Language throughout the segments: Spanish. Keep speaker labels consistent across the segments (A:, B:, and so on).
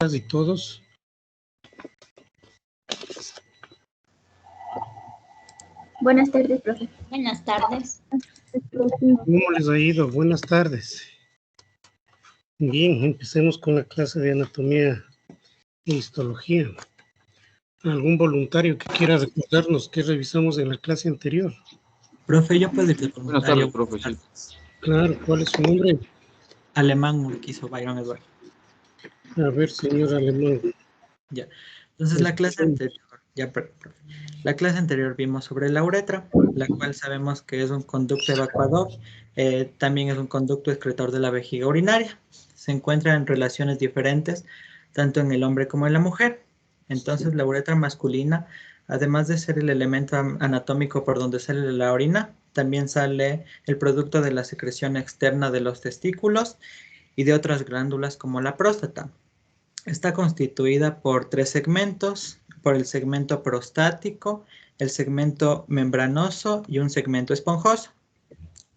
A: y todos.
B: Buenas tardes, profe.
C: Buenas tardes.
A: ¿Cómo les ha ido? Buenas tardes. Bien, empecemos con la clase de anatomía e histología. ¿Algún voluntario que quiera recordarnos qué revisamos en la clase anterior?
D: Profe, yo puedo ir de voluntario.
E: Buenas tardes, profe. Sí.
A: Claro, ¿cuál es su nombre?
D: Alemán Urquizo Byron Eduardo.
A: A ver, señor Alemán.
D: Ya. Entonces, la clase anterior vimos sobre la uretra, la cual sabemos que es un conducto evacuador, también es un conducto excretor de la vejiga urinaria. Se encuentra en relaciones diferentes, tanto en el hombre como en la mujer. Entonces, la uretra masculina, además de ser el elemento anatómico por donde sale la orina, también sale el producto de la secreción externa de los testículos y de otras glándulas como la próstata. Está constituida por 3 segmentos, por el segmento prostático, el segmento membranoso y un segmento esponjoso.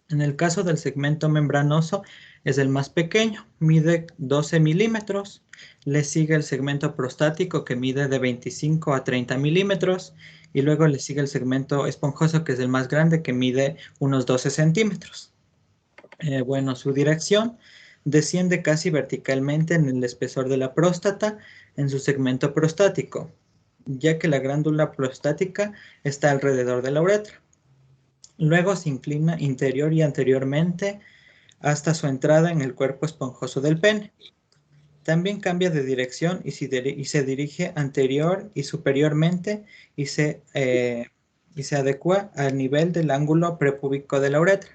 D: En el caso del segmento membranoso es el más pequeño, mide 12 milímetros. Le sigue el segmento prostático que mide de 25 a 30 milímetros y luego le sigue el segmento esponjoso que es el más grande que mide unos 12 centímetros. Bueno, su dirección desciende casi verticalmente en el espesor de la próstata en su segmento prostático, ya que la glándula prostática está alrededor de la uretra. Luego se inclina interior y anteriormente hasta su entrada en el cuerpo esponjoso del pene. También cambia de dirección y se dirige anterior y superiormente y se adecua al nivel del ángulo prepúbico de la uretra.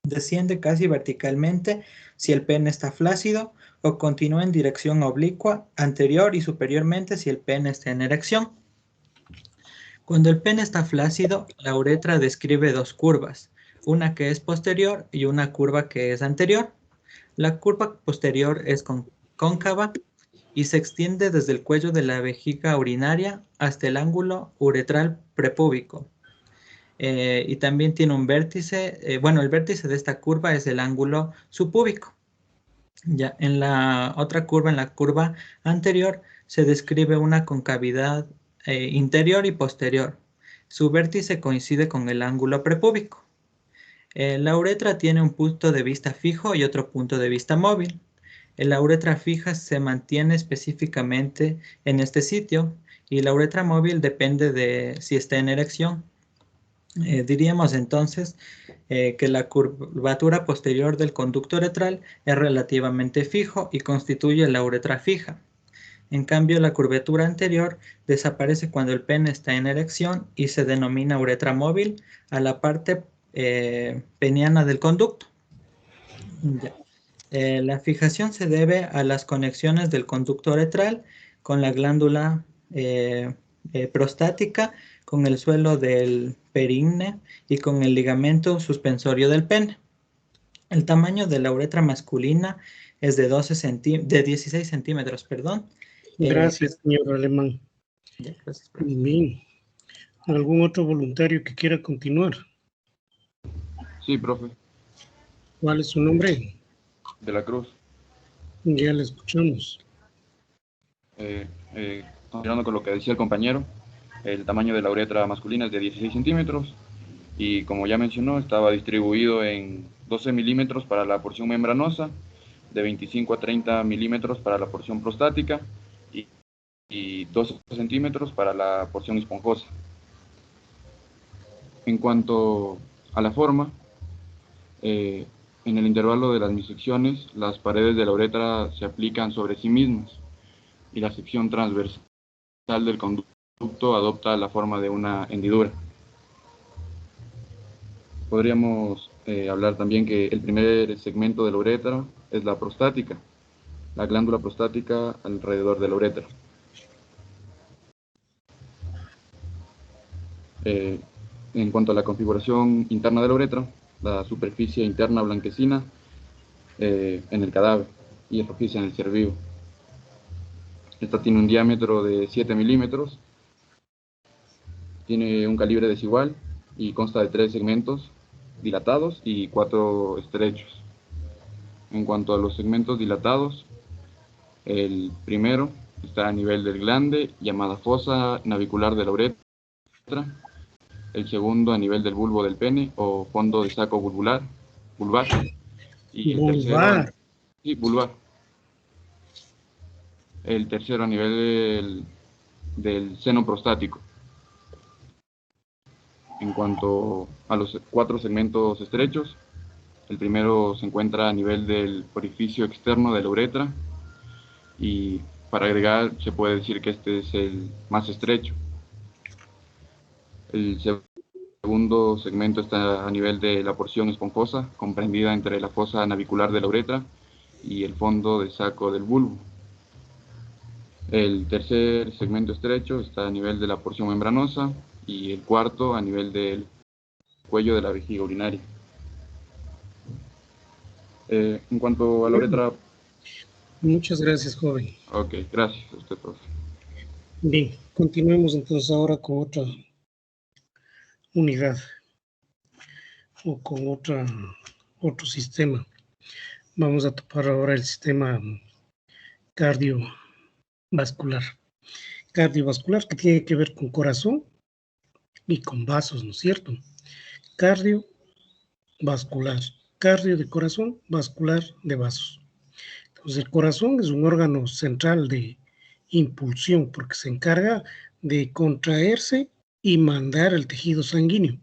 D: Desciende casi verticalmente si el pene está flácido o continúa en dirección oblicua anterior y superiormente si el pene está en erección. Cuando el pene está flácido, la uretra describe 2 curvas, una que es posterior y una curva que es anterior. La curva posterior es cóncava y se extiende desde el cuello de la vejiga urinaria hasta el ángulo uretral prepúbico. Y también tiene un vértice, el vértice de esta curva es el ángulo subpúbico. Ya, en la otra curva, en la curva anterior, se describe una concavidad interior y posterior. Su vértice coincide con el ángulo prepúbico. La uretra tiene un punto de vista fijo y otro punto de vista móvil. La uretra fija se mantiene específicamente en este sitio y la uretra móvil depende de si está en erección. Diríamos entonces que la curvatura posterior del conducto uretral es relativamente fijo y constituye la uretra fija. En cambio, la curvatura anterior desaparece cuando el pene está en erección y se denomina uretra móvil a la parte peniana del conducto. Ya. La fijación se debe a las conexiones del conducto uretral con la glándula prostática, con el suelo del períneo y con el ligamento suspensorio del pene. El tamaño de la uretra masculina es de 16 centímetros.
A: Gracias, señor Alemán.
D: Ya, gracias,
A: Bien. ¿Algún otro voluntario que quiera continuar?
E: Sí, profe.
A: ¿Cuál es su nombre?
E: De la Cruz.
A: Ya le escuchamos.
E: Continuando con lo que decía el compañero, el tamaño de la uretra masculina es de 16 centímetros y como ya mencionó, estaba distribuido en 12 milímetros para la porción membranosa, de 25 a 30 milímetros para la porción prostática y 12 centímetros para la porción esponjosa. En cuanto a la forma, en el intervalo de las bisecciones, las paredes de la uretra se aplican sobre sí mismas y la sección transversal del conducto adopta la forma de una hendidura. Podríamos hablar también que el primer segmento de la uretra es la prostática, la glándula prostática alrededor de la uretra. En cuanto a la configuración interna de la uretra, la superficie interna blanquecina en el cadáver y rojiza en el ser vivo. Esta tiene un diámetro de 7 milímetros, tiene un calibre desigual y consta de 3 segmentos dilatados y 4 estrechos. En cuanto a los segmentos dilatados, El primero está a nivel del glande, llamada fosa navicular de la uretra. El segundo a nivel del bulbo del pene o fondo de saco vulvar. Y el tercero, sí, vulvar. El tercero a nivel del seno prostático. En cuanto a los 4 segmentos estrechos, el primero se encuentra a nivel del orificio externo de la uretra y para agregar se puede decir que este es el más estrecho. El segundo segmento está a nivel de la porción esponjosa, comprendida entre la fosa navicular de la uretra y el fondo del saco del bulbo. El tercer segmento estrecho está a nivel de la porción membranosa y el cuarto a nivel del cuello de la vejiga urinaria. En cuanto a la uretra...
A: Muchas gracias, joven.
E: Ok, gracias a usted, profe.
A: Bien, continuemos entonces ahora con otra unidad o con otro sistema. Vamos a topar ahora el sistema cardiovascular. Cardiovascular que tiene que ver con corazón y con vasos, ¿no es cierto? Cardiovascular, cardio de corazón, vascular de vasos. Entonces el corazón es un órgano central de impulsión porque se encarga de contraerse y mandar el tejido sanguíneo.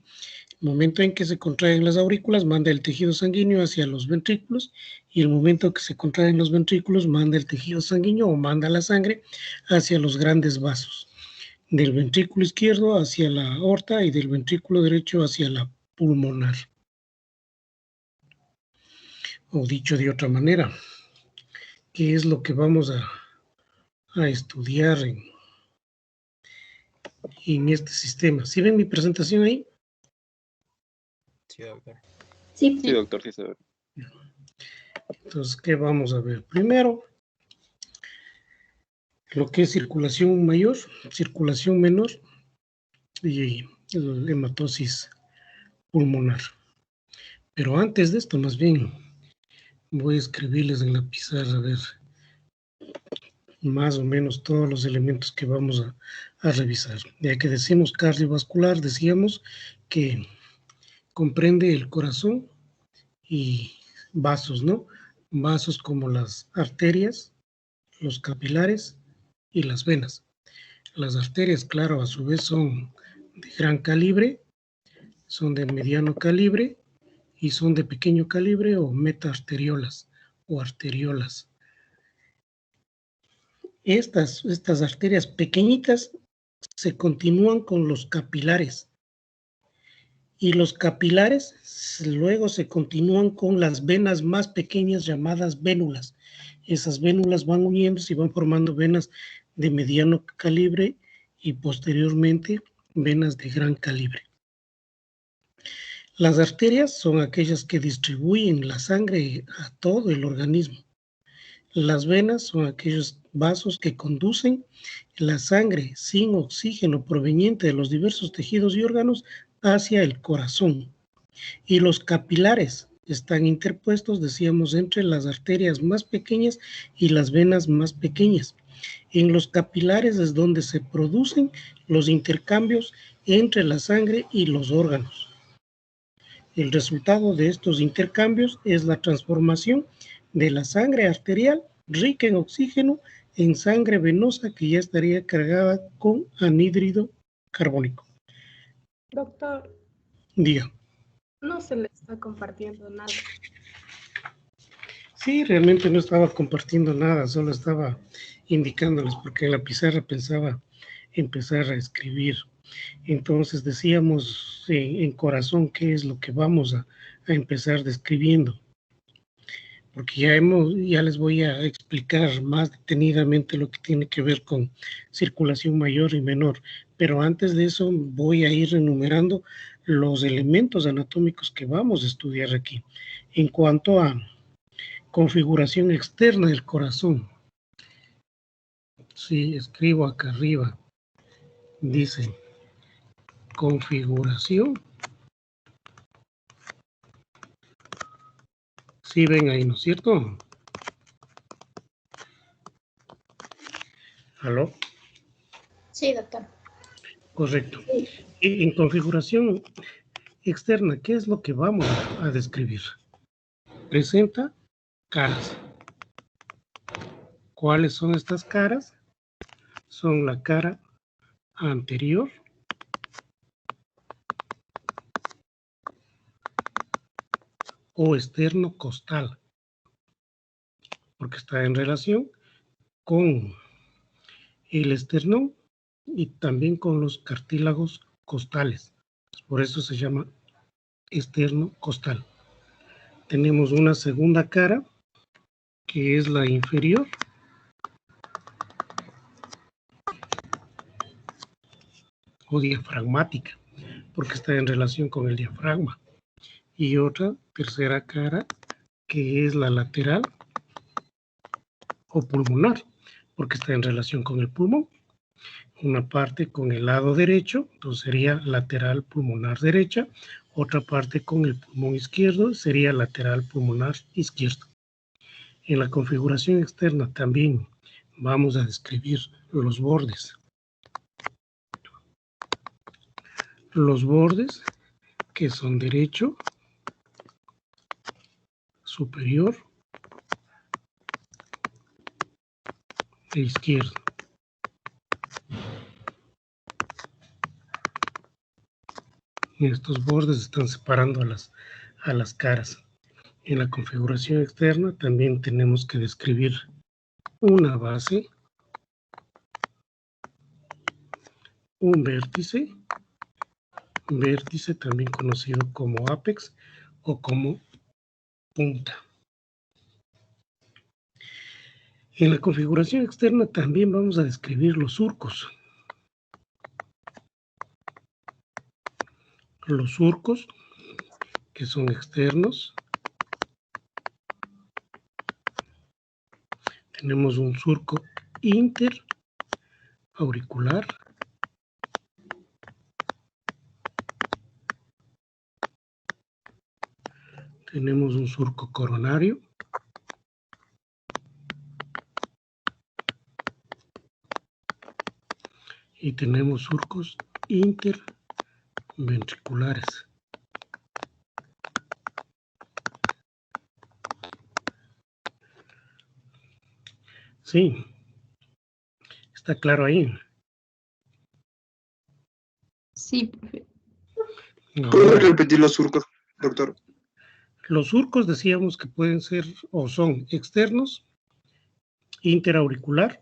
A: El momento en que se contraen las aurículas, manda el tejido sanguíneo hacia los ventrículos y el momento que se contraen los ventrículos, manda el tejido sanguíneo o manda la sangre hacia los grandes vasos. Del ventrículo izquierdo hacia la aorta y del ventrículo derecho hacia la pulmonar. O dicho de otra manera, ¿qué es lo que vamos a estudiar en este sistema? ¿Sí ven mi presentación ahí?
C: Sí, doctor.
B: Sí.
C: Sí, doctor, sí se ve.
A: Entonces, ¿qué vamos a ver? Primero, lo que es circulación mayor, circulación menor y el hematosis pulmonar. Pero antes de esto, más bien, voy a escribirles en la pizarra, a ver, más o menos todos los elementos que vamos a revisar. Ya que decimos cardiovascular, decíamos que comprende el corazón y vasos, ¿no? Vasos como las arterias, los capilares y las venas. Las arterias, claro, a su vez son de gran calibre, son de mediano calibre y son de pequeño calibre o metaarteriolas o arteriolas. Estas arterias pequeñitas se continúan con los capilares y los capilares luego se continúan con las venas más pequeñas llamadas vénulas. Esas vénulas van uniéndose y van formando venas de mediano calibre y posteriormente venas de gran calibre. Las arterias son aquellas que distribuyen la sangre a todo el organismo. Las venas son aquellos vasos que conducen la sangre sin oxígeno proveniente de los diversos tejidos y órganos hacia el corazón. Y los capilares están interpuestos, decíamos, entre las arterias más pequeñas y las venas más pequeñas. En los capilares es donde se producen los intercambios entre la sangre y los órganos. El resultado de estos intercambios es la transformación de la sangre arterial rica en oxígeno en sangre venosa que ya estaría cargada con anhídrido carbónico.
F: Doctor,
A: Diga.
F: no se le está compartiendo nada.
A: Sí, realmente no estaba compartiendo nada, solo estaba indicándoles porque en la pizarra pensaba empezar a escribir. Entonces decíamos en corazón qué es lo que vamos a empezar describiendo. Porque ya les voy a explicar más detenidamente lo que tiene que ver con circulación mayor y menor. Pero antes de eso voy a ir enumerando los elementos anatómicos que vamos a estudiar aquí. En cuanto a configuración externa del corazón. Sí, escribo acá arriba. Dice configuración. Sí, ven ahí, ¿no es cierto? ¿Aló?
B: Sí, doctor.
A: Correcto. En configuración externa, ¿qué es lo que vamos a describir? Presenta caras. ¿Cuáles son estas caras? Son la cara anterior, o externo costal, porque está en relación con el esternón y también con los cartílagos costales. Por eso se llama externo costal. Tenemos una segunda cara, que es la inferior, o diafragmática, porque está en relación con el diafragma. Y otra tercera cara, que es la lateral o pulmonar, porque está en relación con el pulmón. Una parte con el lado derecho, entonces sería lateral pulmonar derecha, otra parte con el pulmón izquierdo, sería lateral pulmonar izquierdo. En la configuración externa también vamos a describir los bordes. Los bordes que son derecho, superior e izquierdo. Estos bordes están separando a las caras. En la configuración externa también tenemos que describir una base, un vértice también conocido como apex o como punta. En la configuración externa también vamos a describir los surcos. Los surcos que son externos. Tenemos un surco interauricular. Tenemos un surco coronario. Y tenemos surcos interventriculares. Sí, está claro ahí.
F: Sí, profe.
G: ¿Puede repetir los surcos, doctor?
A: Los surcos decíamos que pueden ser o son externos, interauricular,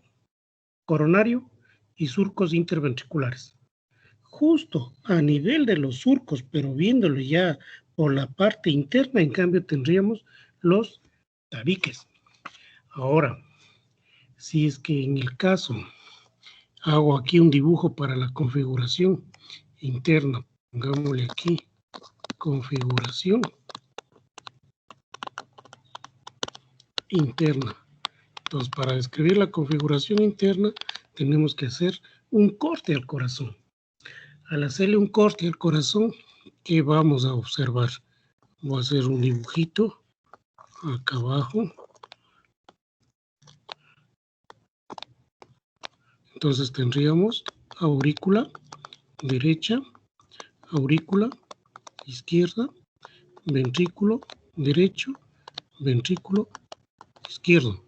A: coronario y surcos interventriculares. Justo a nivel de los surcos, pero viéndolo ya por la parte interna, en cambio tendríamos los tabiques. Ahora, si es que en el caso hago aquí un dibujo para la configuración interna, pongámosle aquí configuración interna. Entonces, para describir la configuración interna, tenemos que hacer un corte al corazón. Al hacerle un corte al corazón, ¿qué vamos a observar? Voy a hacer un dibujito acá abajo. Entonces tendríamos aurícula derecha, aurícula izquierda, ventrículo derecho, ventrículo izquierdo.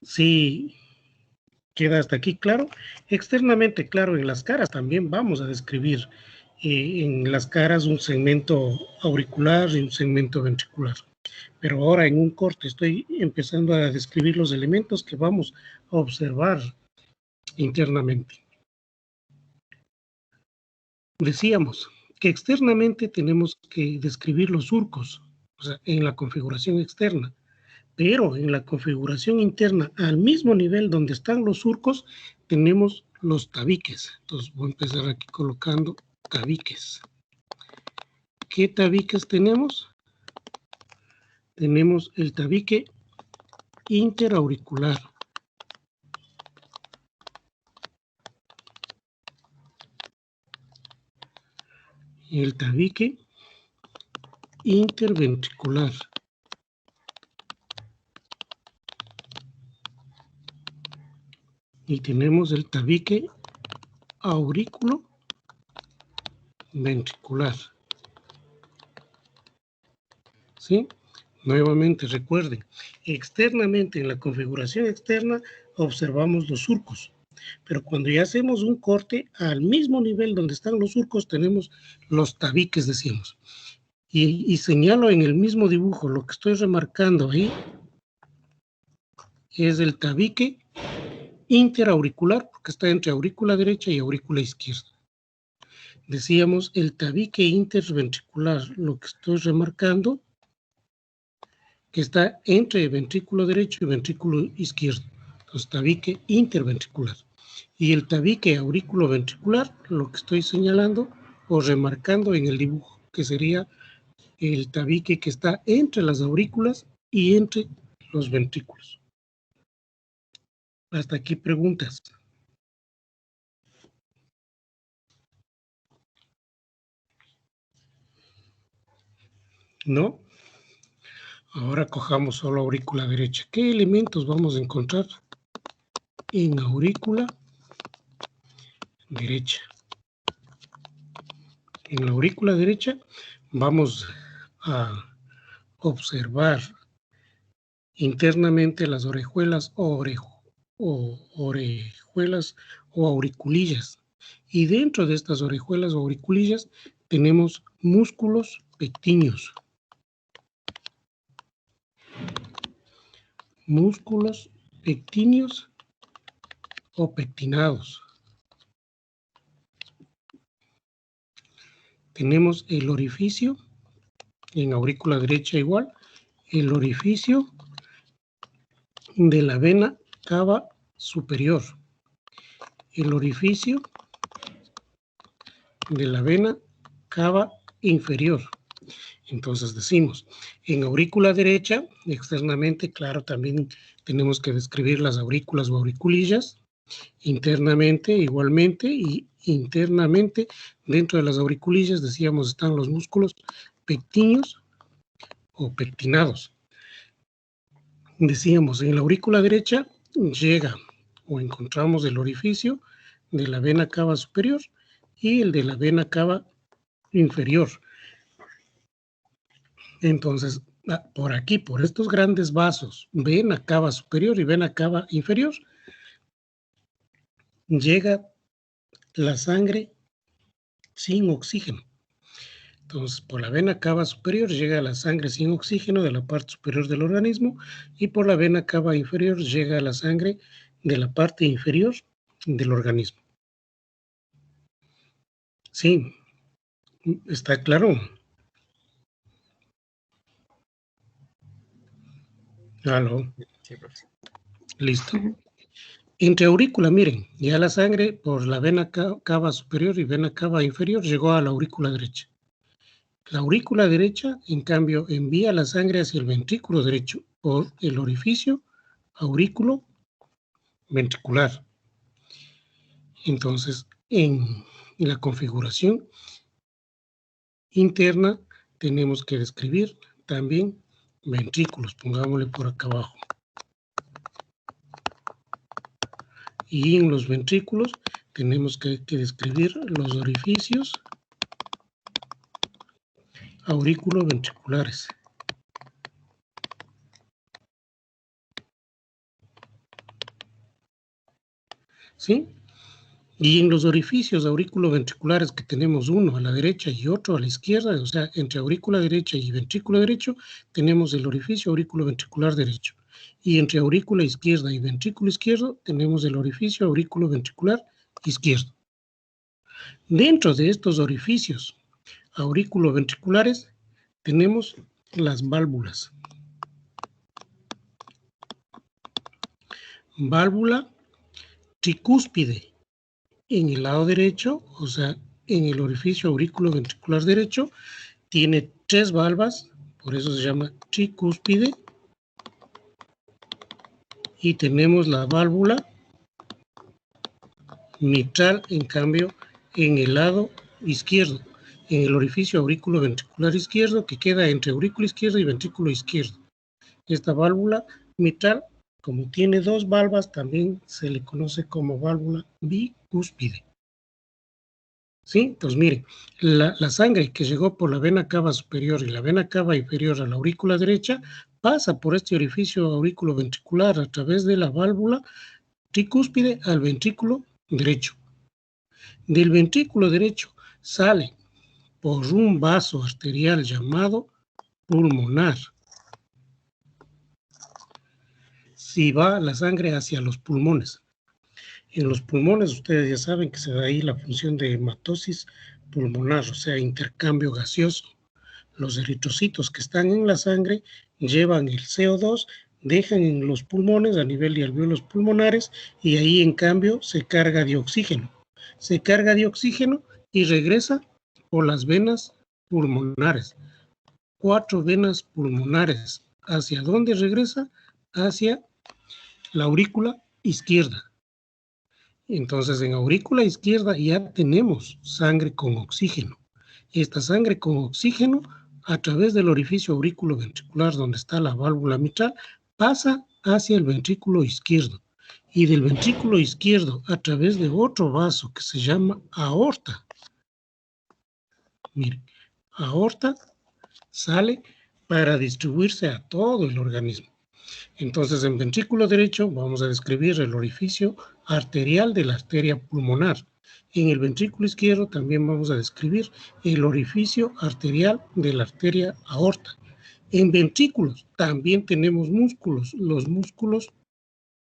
A: Si queda hasta aquí claro. Externamente, claro, en las caras también vamos a describir en las caras un segmento auricular y un segmento ventricular. Pero ahora en un corte estoy empezando a describir los elementos que vamos a observar internamente. Decíamos que externamente tenemos que describir los surcos, o sea, en la configuración externa. Pero en la configuración interna, al mismo nivel donde están los surcos, tenemos los tabiques. Entonces voy a empezar aquí colocando tabiques. ¿Qué tabiques tenemos? Tenemos el tabique interauricular. Y el tabique interventricular. y tenemos el tabique aurículo ventricular. ¿Sí? Nuevamente recuerden, externamente en la configuración externa observamos los surcos, pero cuando ya hacemos un corte al mismo nivel donde están los surcos tenemos los tabiques, decíamos. Y señalo en el mismo dibujo, lo que estoy remarcando ahí es el tabique interauricular, porque está entre aurícula derecha y aurícula izquierda. Decíamos el tabique interventricular, lo que estoy remarcando, que está entre ventrículo derecho y ventrículo izquierdo. Entonces, tabique interventricular. Y el tabique auriculoventricular, lo que estoy señalando o remarcando en el dibujo, que sería el tabique que está entre las aurículas y entre los ventrículos. Hasta aquí preguntas. ¿No? Ahora cojamos solo aurícula derecha. ¿Qué elementos vamos a encontrar en aurícula derecha? En la aurícula derecha vamos a observar internamente las orejuelas o auriculillas. Y dentro de estas orejuelas o auriculillas tenemos músculos pectíneos. Músculos pectíneos o pectinados. Tenemos el orificio, en aurícula derecha igual, el orificio de la vena cava superior. El orificio de la vena cava inferior. Entonces decimos, en aurícula derecha, externamente, claro, también tenemos que describir las aurículas o auriculillas, internamente igualmente, y internamente, dentro de las auriculillas, decíamos, están los músculos pectíneos o pectinados. Decíamos, en la aurícula derecha llega o encontramos el orificio de la vena cava superior y el de la vena cava inferior. Entonces, por aquí, por estos grandes vasos, vena cava superior y vena cava inferior, llega la sangre sin oxígeno. Entonces, por la vena cava superior llega la sangre sin oxígeno de la parte superior del organismo y por la vena cava inferior llega la sangre de la parte inferior del organismo. Sí, ¿está claro? ¿Aló?
C: Sí, profesor.
A: Listo. Entre aurícula, miren, ya la sangre por la vena cava superior y vena cava inferior llegó a la aurícula derecha. La aurícula derecha, en cambio, envía la sangre hacia el ventrículo derecho por el orificio aurículo ventricular. Entonces, en la configuración interna tenemos que describir también ventrículos, pongámosle por acá abajo. Y en los ventrículos tenemos que describir los orificios aurículo-ventriculares. ¿Sí? Y en los orificios aurículo-ventriculares que tenemos uno a la derecha y otro a la izquierda, o sea, entre aurícula derecha y ventrículo derecho, tenemos el orificio aurículo-ventricular derecho. Y entre aurícula izquierda y ventrículo izquierdo, tenemos el orificio aurículo-ventricular izquierdo. Dentro de estos orificios aurículo-ventriculares, tenemos las válvulas. Válvula tricúspide en el lado derecho, o sea, en el orificio aurículo-ventricular derecho, tiene 3 valvas, por eso se llama tricúspide. Y tenemos la válvula mitral, en cambio, en el lado izquierdo, en el orificio aurículo-ventricular izquierdo, que queda entre aurícula izquierda y ventrículo izquierdo. Esta válvula mitral Como tiene dos valvas, también se le conoce como válvula bicúspide. ¿Sí? Entonces, miren, la sangre que llegó por la vena cava superior y la vena cava inferior a la aurícula derecha pasa por este orificio auriculoventricular a través de la válvula tricúspide al ventrículo derecho. Del ventrículo derecho sale por un vaso arterial llamado pulmonar. Si va la sangre hacia los pulmones. En los pulmones ustedes ya saben que se da ahí la función de hematosis pulmonar, o sea, intercambio gaseoso. Los eritrocitos que están en la sangre llevan el CO2, dejan en los pulmones a nivel de alvéolos pulmonares y ahí en cambio se carga de oxígeno. Se carga de oxígeno y regresa por las venas pulmonares. 4 venas pulmonares. ¿Hacia dónde regresa? Hacia la aurícula izquierda. Entonces, en aurícula izquierda ya tenemos sangre con oxígeno. Esta sangre con oxígeno, a través del orificio auriculoventricular donde está la válvula mitral, pasa hacia el ventrículo izquierdo. Y del ventrículo izquierdo, a través de otro vaso que se llama aorta. Miren, aorta sale para distribuirse a todo el organismo. Entonces, en ventrículo derecho vamos a describir el orificio arterial de la arteria pulmonar. En el ventrículo izquierdo también vamos a describir el orificio arterial de la arteria aorta. En ventrículos también tenemos músculos, los músculos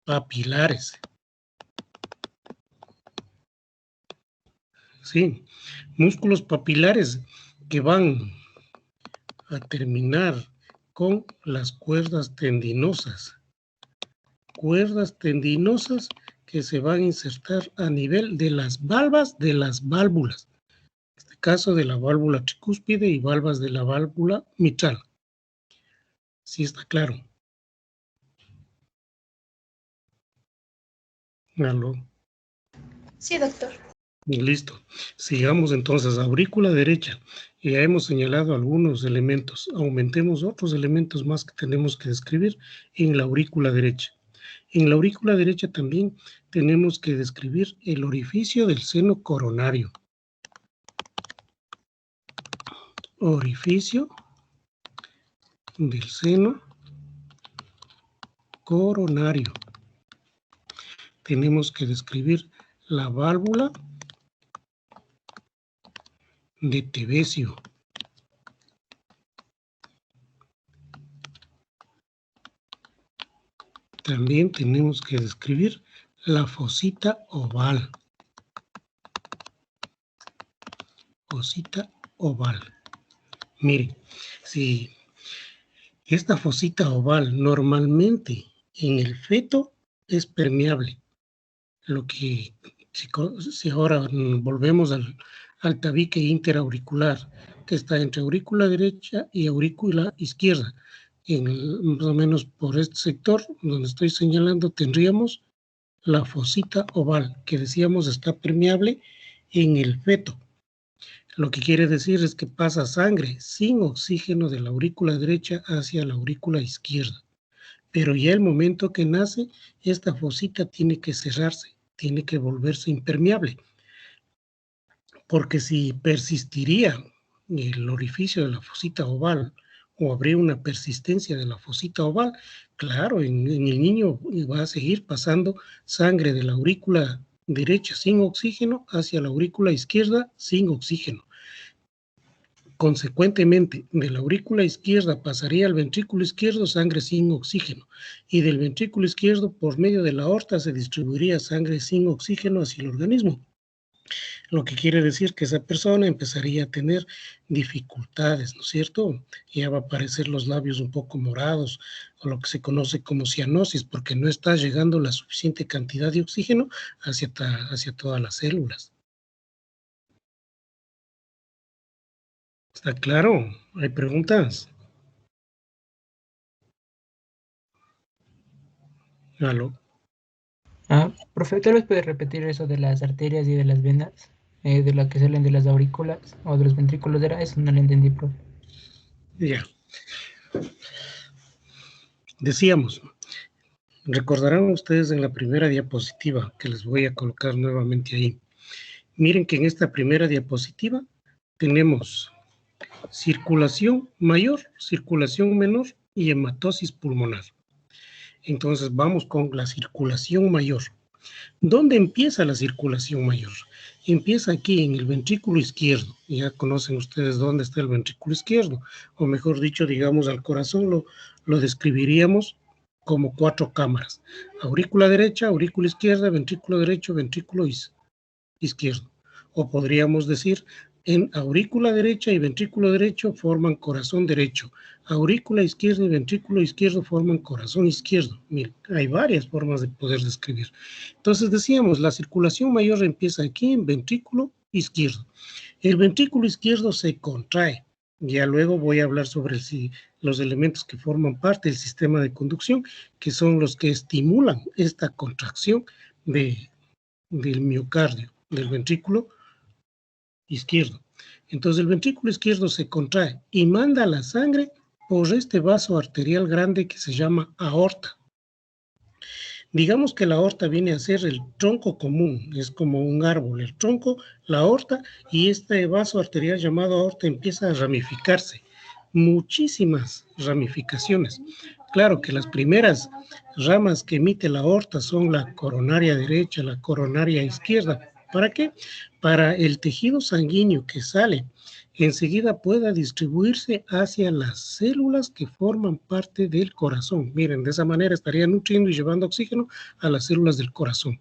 A: papilares. Sí, músculos papilares que van a terminar con las cuerdas tendinosas. Cuerdas tendinosas que se van a insertar a nivel de las valvas de las válvulas. En este caso de la válvula tricúspide y valvas de la válvula mitral. ¿Sí está claro? ¿Aló?
B: Sí, doctor.
A: Listo. Sigamos entonces. Aurícula derecha. Ya hemos señalado algunos elementos. Aumentemos otros elementos más que tenemos que describir en la aurícula derecha. En la aurícula derecha también tenemos que describir el orificio del seno coronario. Orificio del seno coronario. Tenemos que describir la válvula de Tevesio. También tenemos que describir la fosita oval. Fosita oval. Miren, si esta fosita oval normalmente en el feto es permeable, lo que si ahora volvemos al tabique interauricular que está entre aurícula derecha y aurícula izquierda, más o menos por este sector donde estoy señalando tendríamos la fosita oval que decíamos está permeable en el feto. Lo que quiere decir es que pasa sangre sin oxígeno de la aurícula derecha hacia la aurícula izquierda. Pero ya el momento que nace, esta fosita tiene que cerrarse, tiene que volverse impermeable. Porque si persistiría el orificio de la fosita oval o habría una persistencia de la fosita oval, claro, en el niño va a seguir pasando sangre de la aurícula derecha sin oxígeno hacia la aurícula izquierda sin oxígeno. Consecuentemente, de la aurícula izquierda pasaría al ventrículo izquierdo sangre sin oxígeno y del ventrículo izquierdo por medio de la aorta se distribuiría sangre sin oxígeno hacia el organismo. Lo que quiere decir que esa persona empezaría a tener dificultades, ¿no es cierto? Ya va a aparecer los labios un poco morados o lo que se conoce como cianosis porque no está llegando la suficiente cantidad de oxígeno hacia todas las células. ¿Está claro? ¿Hay preguntas? ¿Aló?
H: Profe, tal vez puede repetir eso de las arterias y de las venas, de lo que salen de las aurículas o de los ventrículos. Eso no lo entendí, profe.
A: Ya. Decíamos, Recordarán ustedes en la primera diapositiva, que les voy a colocar nuevamente ahí. Miren que en esta primera diapositiva tenemos circulación mayor, circulación menor y hematosis pulmonar. Entonces vamos con la circulación mayor. ¿Dónde empieza la circulación mayor? Empieza aquí en el ventrículo izquierdo. Ya conocen ustedes dónde está el ventrículo izquierdo, o mejor dicho, digamos, al corazón lo describiríamos como 4 cámaras. Aurícula derecha, aurícula izquierda, ventrículo derecho, ventrículo izquierdo. O podríamos decir, en aurícula derecha y ventrículo derecho forman corazón derecho. Aurícula izquierda y ventrículo izquierdo forman corazón izquierdo. Miren, hay varias formas de poder describir. Entonces decíamos, la circulación mayor empieza aquí en ventrículo izquierdo. El ventrículo izquierdo se contrae. Ya luego voy a hablar sobre los elementos que forman parte del sistema de conducción, que son los que estimulan esta contracción del miocardio, del ventrículo izquierdo. Entonces el ventrículo izquierdo se contrae y manda la sangre por este vaso arterial grande que se llama aorta. Digamos que la aorta viene a ser el tronco común, es como un árbol, el tronco, la aorta, y este vaso arterial llamado aorta empieza a ramificarse. Muchísimas ramificaciones. Claro que las primeras ramas que emite la aorta son la coronaria derecha, la coronaria izquierda. ¿Para qué? Para el tejido sanguíneo que sale enseguida pueda distribuirse hacia las células que forman parte del corazón. Miren, de esa manera estaría nutriendo y llevando oxígeno a las células del corazón.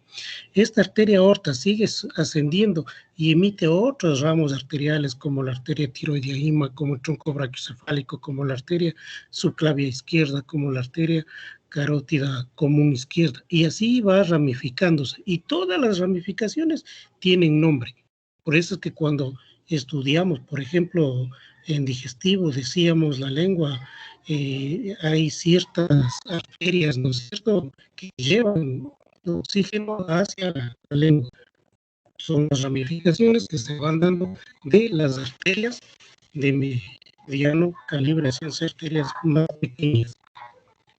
A: Esta arteria aorta sigue ascendiendo y emite otros ramos arteriales como la arteria tiroideíma, como el tronco brachiocefálico, como la arteria subclavia izquierda, como la arteria carótida común izquierda, y así va ramificándose, y todas las ramificaciones tienen nombre. Por eso es que cuando estudiamos, por ejemplo, en digestivo, decíamos la lengua, hay ciertas arterias, ¿no es cierto?, que llevan oxígeno hacia la lengua. Son las ramificaciones que se van dando de las arterias de mediano calibre, hacia arterias más pequeñas.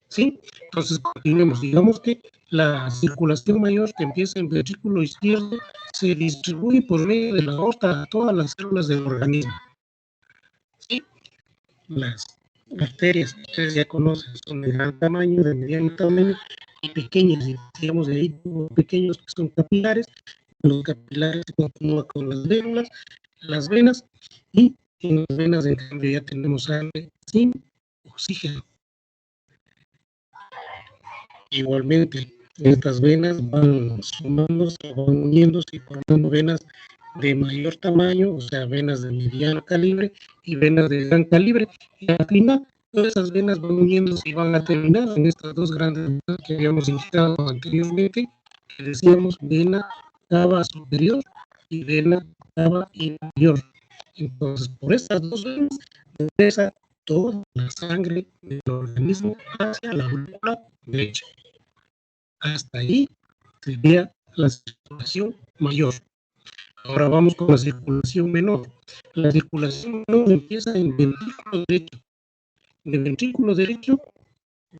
A: ¿Sí? Entonces, continuemos. Digamos que la circulación mayor que empieza en ventrículo izquierdo se distribuye por medio de la aorta a todas las células del organismo. ¿Sí? Las arterias que ustedes ya conocen son de gran tamaño, de mediano tamaño y pequeñas. Y digamos de ahí pequeños que son capilares. Los capilares se continúan con las vénulas, las venas, y en las venas, en cambio, ya tenemos sangre sin oxígeno. Igualmente, estas venas van sumándose, van uniéndose y formando venas de mayor tamaño, o sea, venas de mediano calibre y venas de gran calibre. Y al final, todas esas venas van uniéndose y van a terminar en estas dos grandes venas que habíamos indicado anteriormente, que decíamos vena cava superior y vena cava inferior. Entonces, por estas dos venas regresa toda la sangre del organismo hacia la aurícula derecha. Hasta ahí sería la circulación mayor. Ahora vamos con la circulación menor. La circulación menor empieza en ventrículo derecho. De ventrículo derecho,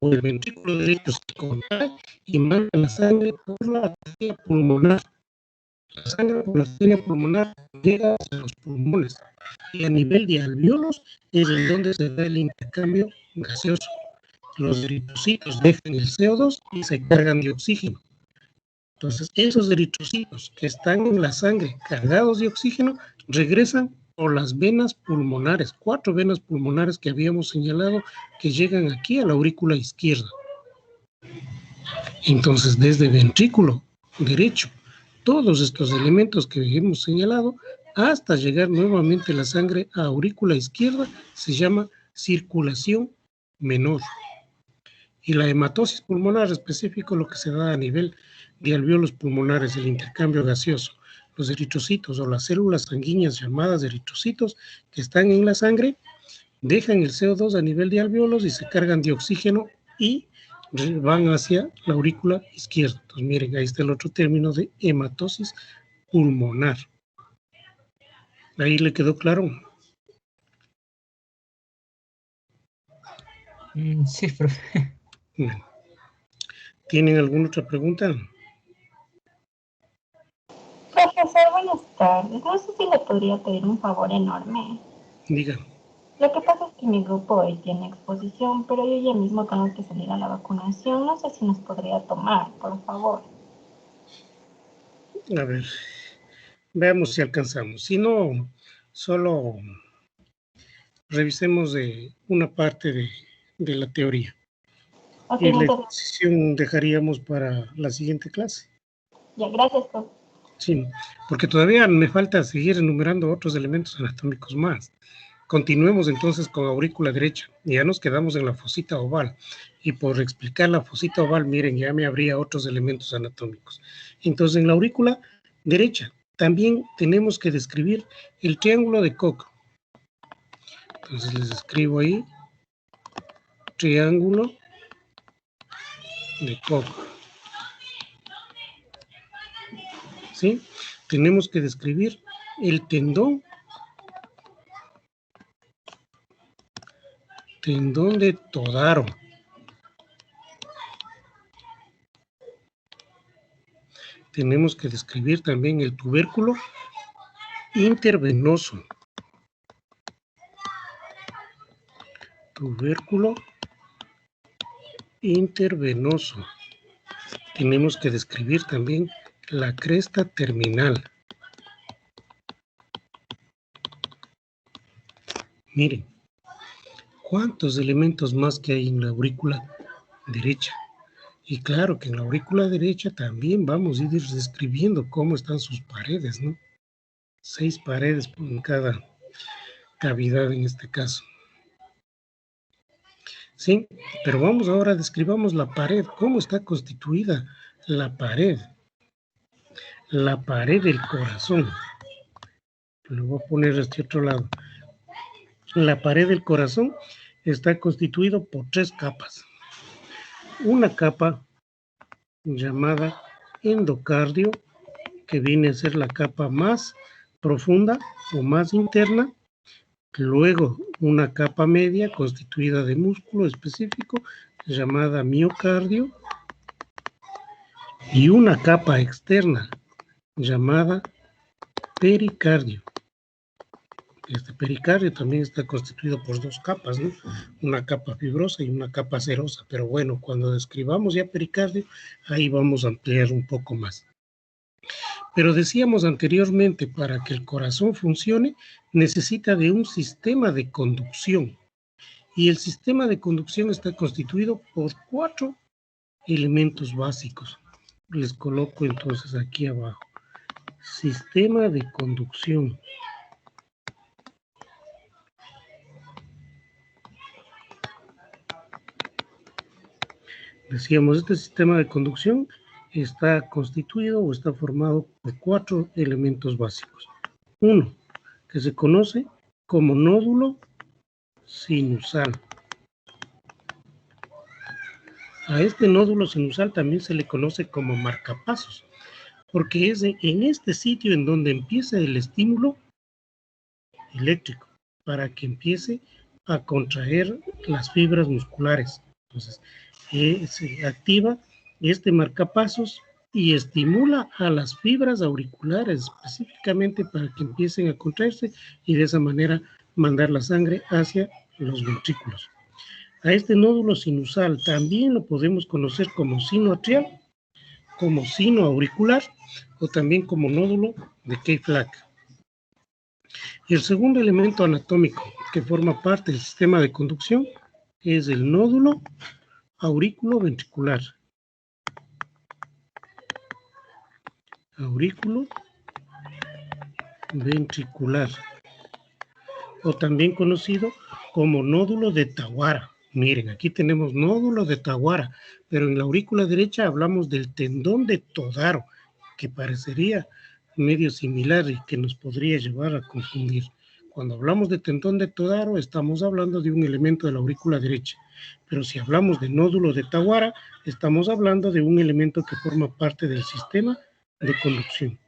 A: o el ventrículo derecho se contrae y manda la sangre por la arteria pulmonar. La sangre por la arteria pulmonar llega a los pulmones y a nivel de alvéolos es en donde se da el intercambio gaseoso. Los eritrocitos dejan el CO2 y se cargan de oxígeno. Entonces, esos eritrocitos que están en la sangre cargados de oxígeno regresan por las venas pulmonares, 4 venas pulmonares que habíamos señalado que llegan aquí a la aurícula izquierda. Entonces, desde ventrículo derecho, todos estos elementos que hemos señalado, hasta llegar nuevamente la sangre a aurícula izquierda, se llama circulación menor. Y la hematosis pulmonar específico lo que se da a nivel de alvéolos pulmonares, el intercambio gaseoso. Los eritrocitos o las células sanguíneas llamadas eritrocitos que están en la sangre dejan el CO2 a nivel de alvéolos y se cargan de oxígeno y van hacia la aurícula izquierda. Entonces miren, ahí está el otro término de hematosis pulmonar. ¿Ahí le quedó claro?
H: Sí, profe.
A: Bien. ¿Tienen alguna otra pregunta?
I: Profesor, buenas tardes. No sé si le podría pedir un favor enorme.
A: Diga.
I: Lo que pasa es que mi grupo hoy tiene exposición, pero yo ya mismo tengo que salir a la vacunación. No sé si nos podría tomar, por favor.
A: A ver, veamos si alcanzamos. Si no, solo revisemos una parte de la teoría.
I: Ok,
A: Y la
I: muchas
A: exposición dejaríamos para la siguiente clase.
I: Ya, gracias, profe.
A: Sí, porque todavía me falta seguir enumerando otros elementos anatómicos más. Continuemos entonces con aurícula derecha. Ya nos quedamos en la fosita oval. Y por explicar la fosita oval, miren, ya me habría otros elementos anatómicos. Entonces, en la aurícula derecha también tenemos que describir el triángulo de Koch. Entonces les escribo ahí, triángulo de Koch. ¿Sí? Tenemos que describir el tendón de Todaro. Tenemos que describir también el tubérculo intervenoso. Tubérculo intervenoso. Tenemos que describir también la cresta terminal. Miren, ¿cuántos elementos más que hay en la aurícula derecha? Y claro que en la aurícula derecha también vamos a ir describiendo cómo están sus paredes, ¿no? 6 paredes en cada cavidad en este caso. Sí, pero vamos ahora, describamos la pared. ¿Cómo está constituida la pared? La pared del corazón. Lo voy a poner a este otro lado. La pared del corazón está constituido por 3 capas. Una capa llamada endocardio, que viene a ser la capa más profunda o más interna. Luego una capa media constituida de músculo específico llamada miocardio. Y una capa externa llamada pericardio. Este pericardio también está constituido por 2 capas, ¿no? Una capa fibrosa y una capa serosa. Pero bueno, cuando describamos ya pericardio, ahí vamos a ampliar un poco más. Pero decíamos anteriormente, para que el corazón funcione, necesita de un sistema de conducción. Y el sistema de conducción está constituido por 4 elementos básicos. Les coloco entonces aquí abajo. Sistema de conducción. Decíamos, este sistema de conducción está constituido o está formado por 4 elementos básicos. Uno, que se conoce como nódulo sinusal. A este nódulo sinusal también se le conoce como marcapasos, porque es en este sitio en donde empieza el estímulo eléctrico, para que empiece a contraer las fibras musculares. Entonces, se activa este marcapasos y estimula a las fibras auriculares específicamente para que empiecen a contraerse y de esa manera mandar la sangre hacia los ventrículos. A este nódulo sinusal también lo podemos conocer como sino atrial, como sino auricular o también como nódulo de Key-Flack. Y el segundo elemento anatómico que forma parte del sistema de conducción es el nódulo aurículo ventricular. Aurículo ventricular, o también conocido como nódulo de Tawara. Miren, aquí tenemos nódulo de Tawara, pero en la aurícula derecha hablamos del tendón de Todaro, que parecería medio similar y que nos podría llevar a confundir. Cuando hablamos de tendón de Todaro, estamos hablando de un elemento de la aurícula derecha, pero si hablamos de nódulo de Tawara, estamos hablando de un elemento que forma parte del sistema de conducción.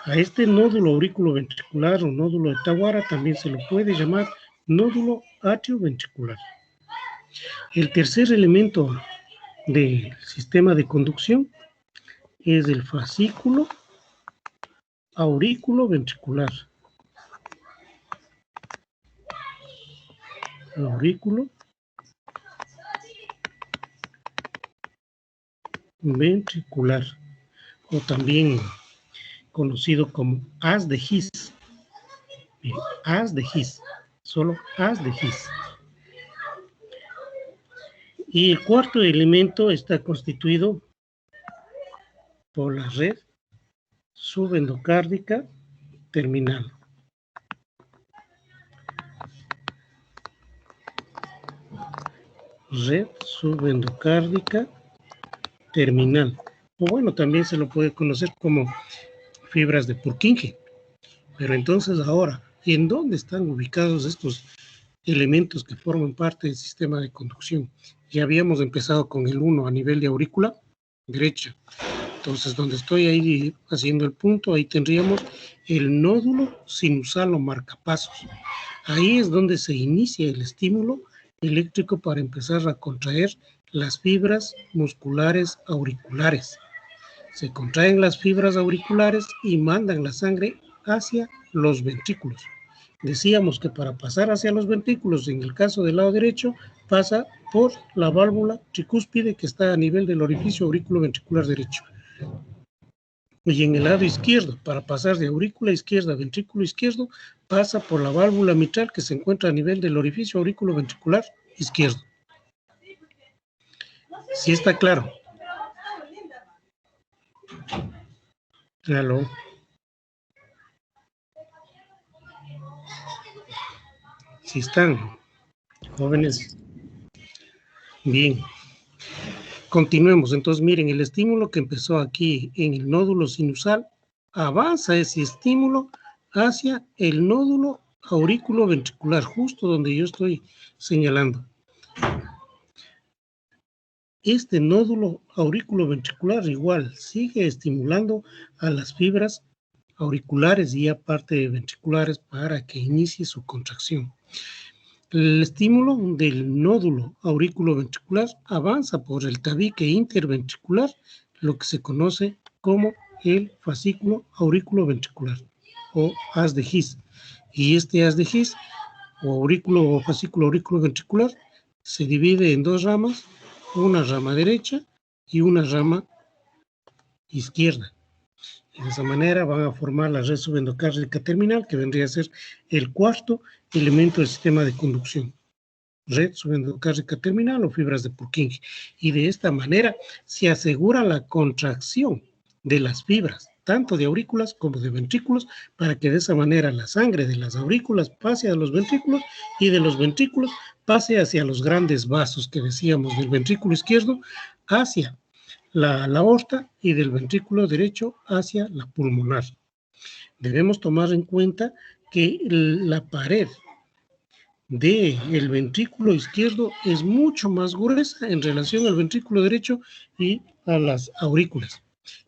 A: A este nódulo auriculoventricular o nódulo de Tawara también se lo puede llamar nódulo atrioventricular. El tercer elemento del sistema de conducción es el fascículo aurículo-ventricular. Aurículo-ventricular, o también conocido como haz de His. Haz de His, solo haz de His. Y el cuarto elemento está constituido por la red subendocárdica terminal. Red subendocárdica terminal. O bueno, también se lo puede conocer como fibras de Purkinje. Pero entonces ahora, ¿en dónde están ubicados estos elementos que forman parte del sistema de conducción? Ya habíamos empezado con el 1 a nivel de aurícula derecha. Entonces, donde estoy ahí haciendo el punto, ahí tendríamos el nódulo sinusal o marcapasos. Ahí es donde se inicia el estímulo eléctrico para empezar a contraer las fibras musculares auriculares. Se contraen las fibras auriculares y mandan la sangre hacia los ventrículos. Decíamos que para pasar hacia los ventrículos, en el caso del lado derecho, pasa por la válvula tricúspide que está a nivel del orificio aurículo-ventricular derecho. Y en el lado izquierdo, para pasar de aurícula izquierda a ventrículo izquierdo, pasa por la válvula mitral que se encuentra a nivel del orificio aurículo-ventricular izquierdo. ¿Sí está claro? ¿Aló? ¿Sí están, jóvenes? Bien. Continuemos. Entonces, miren, el estímulo que empezó aquí en el nódulo sinusal, avanza ese estímulo hacia el nódulo aurículo-ventricular, justo donde yo estoy señalando. Este nódulo aurículo-ventricular igual sigue estimulando a las fibras auriculares y aparte ventriculares para que inicie su contracción. El estímulo del nódulo aurículo-ventricular avanza por el tabique interventricular, lo que se conoce como el fascículo aurículo-ventricular o haz de His. Y este haz de His o aurículo o fascículo aurículo-ventricular se divide en dos ramas, una rama derecha y una rama izquierda. Y de esa manera van a formar la red subendocárdica terminal, que vendría a ser el cuarto elemento del sistema de conducción. Red subendocárdica terminal o fibras de Purkinje. Y de esta manera se asegura la contracción de las fibras, tanto de aurículas como de ventrículos, para que de esa manera la sangre de las aurículas pase a los ventrículos y de los ventrículos pase hacia los grandes vasos que decíamos del ventrículo izquierdo hacia la aorta y del ventrículo derecho hacia la pulmonar. Debemos tomar en cuenta que la pared del ventrículo izquierdo es mucho más gruesa en relación al ventrículo derecho y a las aurículas.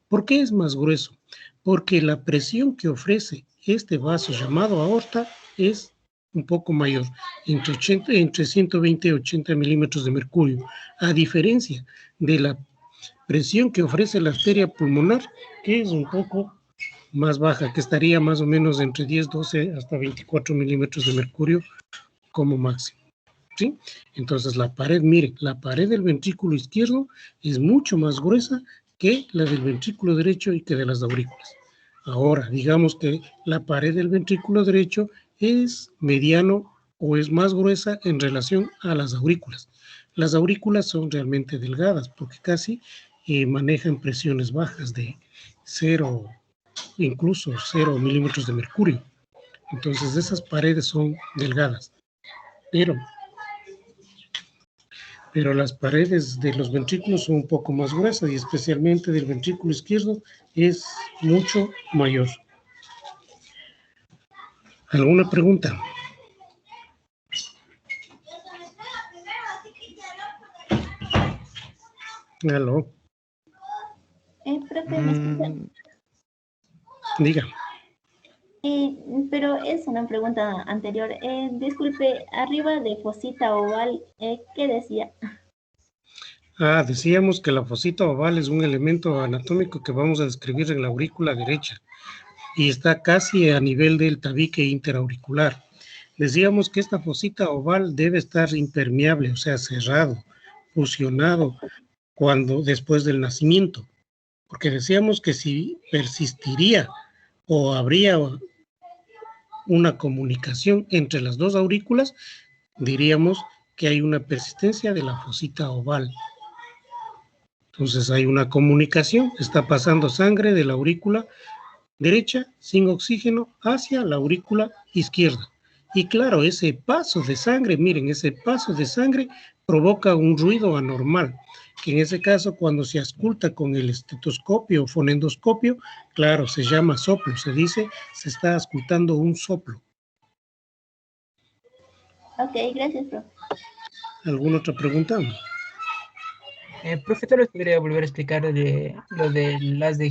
A: ¿Por qué es más grueso? Porque la presión que ofrece este vaso llamado aorta es un poco mayor, entre 120 y 80 milímetros de mercurio, a diferencia de la presión que ofrece la arteria pulmonar, que es un poco más baja, que estaría más o menos entre 10, 12 hasta 24 milímetros de mercurio como máximo. ¿Sí? Entonces la pared, mire, la pared del ventrículo izquierdo es mucho más gruesa que la del ventrículo derecho y que de las aurículas. Ahora, digamos que la pared del ventrículo derecho es mediano o es más gruesa en relación a las aurículas. Las aurículas son realmente delgadas porque casi manejan presiones bajas de 0, incluso 0 milímetros de mercurio. Entonces esas paredes son delgadas. Pero las paredes de los ventrículos son un poco más gruesas y especialmente del ventrículo izquierdo es mucho mayor. ¿Alguna pregunta? ¿Aló?
I: Profe, ¿me escucha?
A: Diga.
I: Pero es una pregunta anterior. Disculpe, arriba de fosita oval, ¿qué decía?
A: Decíamos que la fosita oval es un elemento anatómico que vamos a describir en la aurícula derecha y está casi a nivel del tabique interauricular. Decíamos que esta fosita oval debe estar impermeable, o sea, cerrado, fusionado después del nacimiento, porque decíamos que si persistiría o habría una comunicación entre las dos aurículas, diríamos que hay una persistencia de la fosita oval. Entonces hay una comunicación, está pasando sangre de la aurícula derecha sin oxígeno hacia la aurícula izquierda. Y claro, ese paso de sangre, miren, ese paso de sangre provoca un ruido anormal, que en ese caso cuando se ausculta con el estetoscopio o fonendoscopio, claro, se llama soplo, se dice, se está auscultando un soplo.
J: Ok, gracias, profe.
A: ¿Alguna otra pregunta?
H: Profe, tal vez podría volver a explicar lo del haz de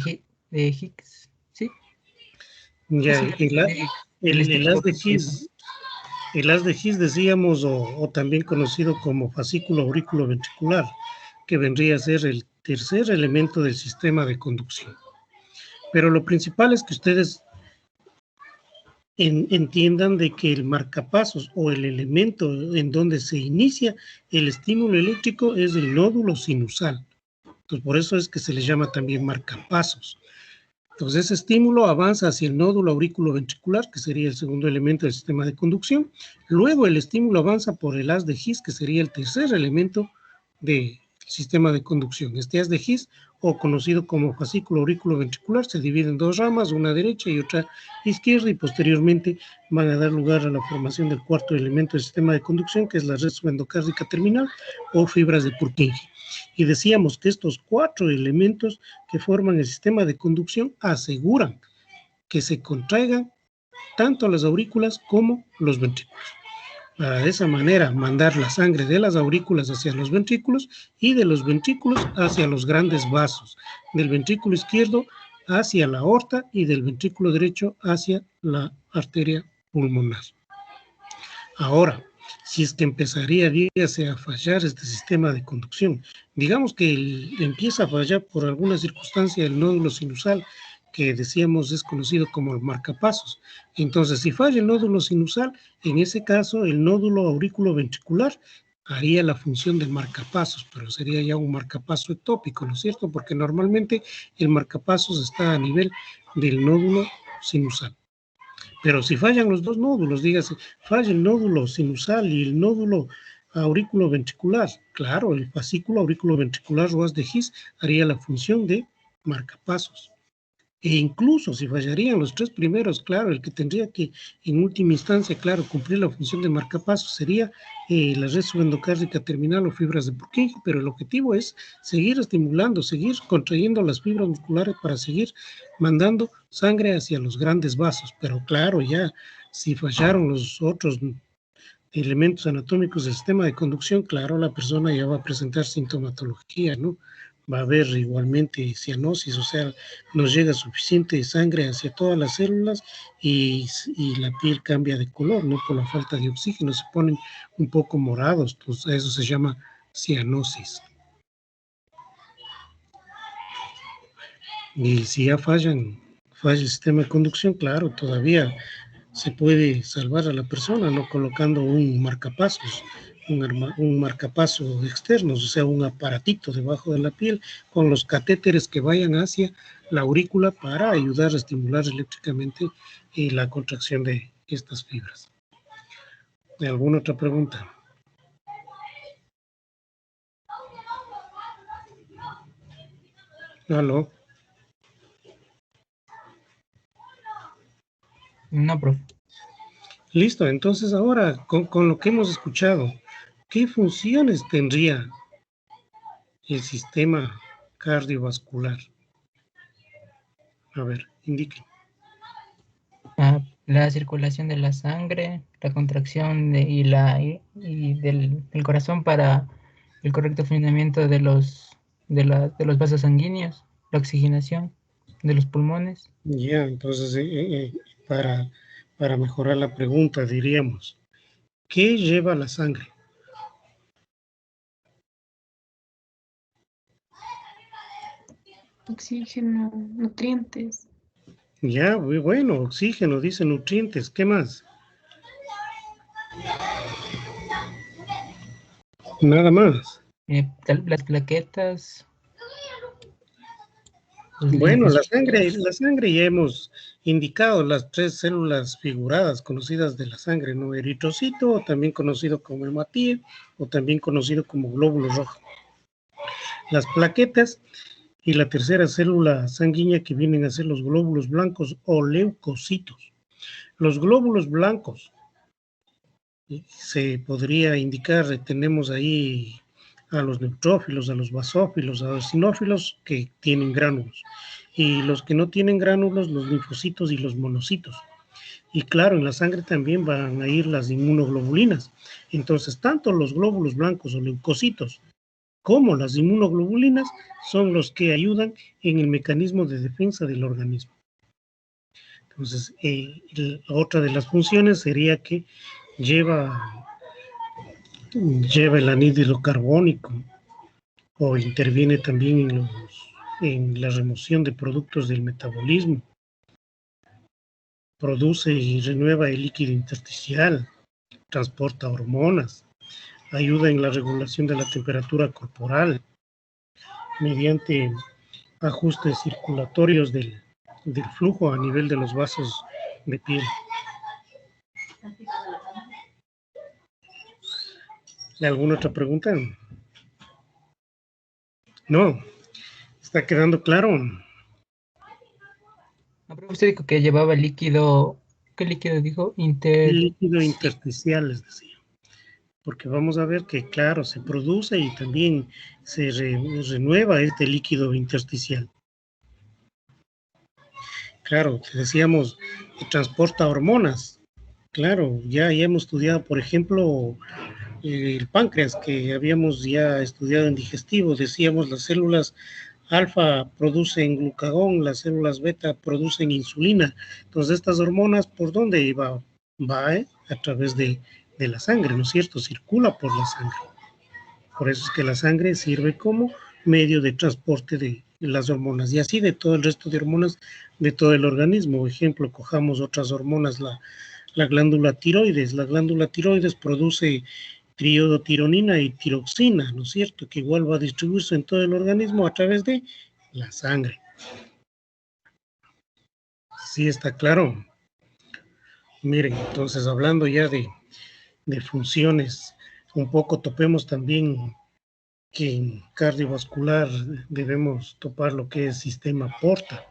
H: Higgs, ¿sí?
A: Ya,
H: Sí,
A: el haz de Higgs. El haz de Higgs decíamos, o también conocido como fascículo auriculoventricular, que vendría a ser el tercer elemento del sistema de conducción. Pero lo principal es que ustedes entiendan de que el marcapasos o el elemento en donde se inicia el estímulo eléctrico es el nódulo sinusal. Entonces, por eso es que se le llama también marcapasos. Entonces, ese estímulo avanza hacia el nódulo auriculoventricular, que sería el segundo elemento del sistema de conducción. Luego, el estímulo avanza por el haz de Higgs, que sería el tercer elemento del sistema de conducción. Este haz de Higgs, o conocido como fascículo auriculoventricular, se divide en dos ramas, una derecha y otra izquierda, y posteriormente van a dar lugar a la formación del cuarto elemento del sistema de conducción, que es la red subendocárdica terminal o fibras de Purkinje. Y decíamos que estos cuatro elementos que forman el sistema de conducción aseguran que se contraigan tanto las aurículas como los ventrículos. Para de esa manera mandar la sangre de las aurículas hacia los ventrículos y de los ventrículos hacia los grandes vasos, del ventrículo izquierdo hacia la aorta y del ventrículo derecho hacia la arteria pulmonar. Ahora, si es que empezaría, dígase, a fallar este sistema de conducción, digamos que empieza a fallar por alguna circunstancia el nódulo sinusal, que decíamos es conocido como el marcapasos. Entonces, si falla el nódulo sinusal, en ese caso el nódulo auriculoventricular haría la función del marcapasos, pero sería ya un marcapaso ectópico, ¿no es cierto? Porque normalmente el marcapasos está a nivel del nódulo sinusal. Pero si fallan los dos nódulos, dígase, falla el nódulo sinusal y el nódulo auriculoventricular, claro, el fascículo auriculoventricular o haz de Higgs haría la función de marcapasos. E incluso si fallarían los tres primeros, claro, el que tendría que en última instancia, claro, cumplir la función de marcapasos sería la red subendocárdica terminal o fibras de Purkinje, pero el objetivo es seguir estimulando, seguir contrayendo las fibras musculares para seguir mandando sangre hacia los grandes vasos. Pero claro, ya si fallaron los otros elementos anatómicos del sistema de conducción, claro, la persona ya va a presentar sintomatología, ¿no? Va a haber igualmente cianosis, o sea, nos llega suficiente sangre hacia todas las células y la piel cambia de color, ¿no? Por la falta de oxígeno, se ponen un poco morados, pues eso se llama cianosis. Y si ya falla el sistema de conducción, claro, todavía se puede salvar a la persona, no colocando un marcapasos, un marcapaso externo, o sea, un aparatito debajo de la piel con los catéteres que vayan hacia la aurícula para ayudar a estimular eléctricamente la contracción de estas fibras. ¿Alguna otra pregunta? ¿Aló?
H: No, profe.
A: Listo, entonces ahora con lo que hemos escuchado, ¿qué funciones tendría el sistema cardiovascular? A ver, indique.
H: La circulación de la sangre, la contracción del corazón para el correcto funcionamiento de los vasos sanguíneos, la oxigenación de los pulmones.
A: Ya, entonces para mejorar la pregunta diríamos, ¿qué lleva la sangre?
F: Oxígeno, nutrientes.
A: Ya, muy bueno, oxígeno, dice nutrientes, ¿qué más? Nada más.
H: Las plaquetas.
A: Bueno, la sangre ya hemos indicado las 3 células figuradas conocidas de la sangre, ¿no? Eritrocito, o también conocido como hematía, o también conocido como glóbulo rojo. Las plaquetas y la tercera célula sanguínea que vienen a ser los glóbulos blancos o leucocitos. Los glóbulos blancos se podría indicar, tenemos ahí a los neutrófilos, a los basófilos, a los eosinófilos que tienen gránulos. Y los que no tienen gránulos, los linfocitos y los monocitos. Y claro, en la sangre también van a ir las inmunoglobulinas. Entonces, tanto los glóbulos blancos o leucocitos como las inmunoglobulinas son los que ayudan en el mecanismo de defensa del organismo. Entonces, otra de las funciones sería que lleva el anhídrido carbónico o interviene también en la remoción de productos del metabolismo. Produce y renueva el líquido intersticial, transporta hormonas, ayuda en la regulación de la temperatura corporal mediante ajustes circulatorios del flujo a nivel de los vasos de piel. ¿Alguna otra pregunta? No. ¿Está quedando claro?
H: Usted dijo que llevaba líquido, ¿qué líquido dijo?
A: Líquido intersticial, les decía. Porque vamos a ver que, claro, se produce y también se renueva este líquido intersticial. Claro, te decíamos, transporta hormonas. Claro, ya hemos estudiado, por ejemplo, el páncreas, que habíamos ya estudiado en digestivo. Decíamos, las células alfa producen glucagón, las células beta producen insulina. Entonces, estas hormonas, ¿por dónde va? Va a través de la sangre, ¿no es cierto? Circula por la sangre. Por eso es que la sangre sirve como medio de transporte de las hormonas y así de todo el resto de hormonas de todo el organismo. Por ejemplo, cojamos otras hormonas, la glándula tiroides. La glándula tiroides produce triodotironina y tiroxina, ¿no es cierto? Que igual va a distribuirse en todo el organismo a través de la sangre. ¿Sí está claro? Miren, entonces hablando ya de funciones, un poco topemos también que en cardiovascular debemos topar lo que es sistema porta.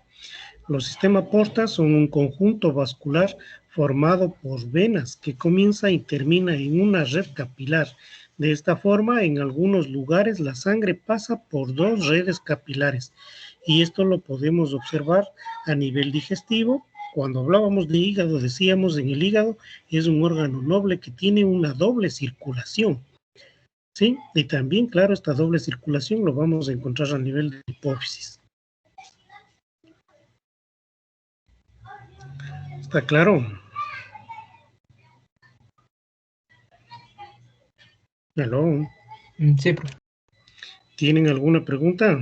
A: Los sistemas porta son un conjunto vascular formado por venas que comienza y termina en una red capilar. De esta forma, en algunos lugares la sangre pasa por 2 redes capilares y esto lo podemos observar a nivel digestivo. Cuando hablábamos de hígado, decíamos en el hígado es un órgano noble que tiene una doble circulación. ¿Sí? Y también, claro, esta doble circulación lo vamos a encontrar a nivel de hipófisis. ¿Está claro? ¿Aló?
H: Sí, profe.
A: ¿Tienen alguna pregunta?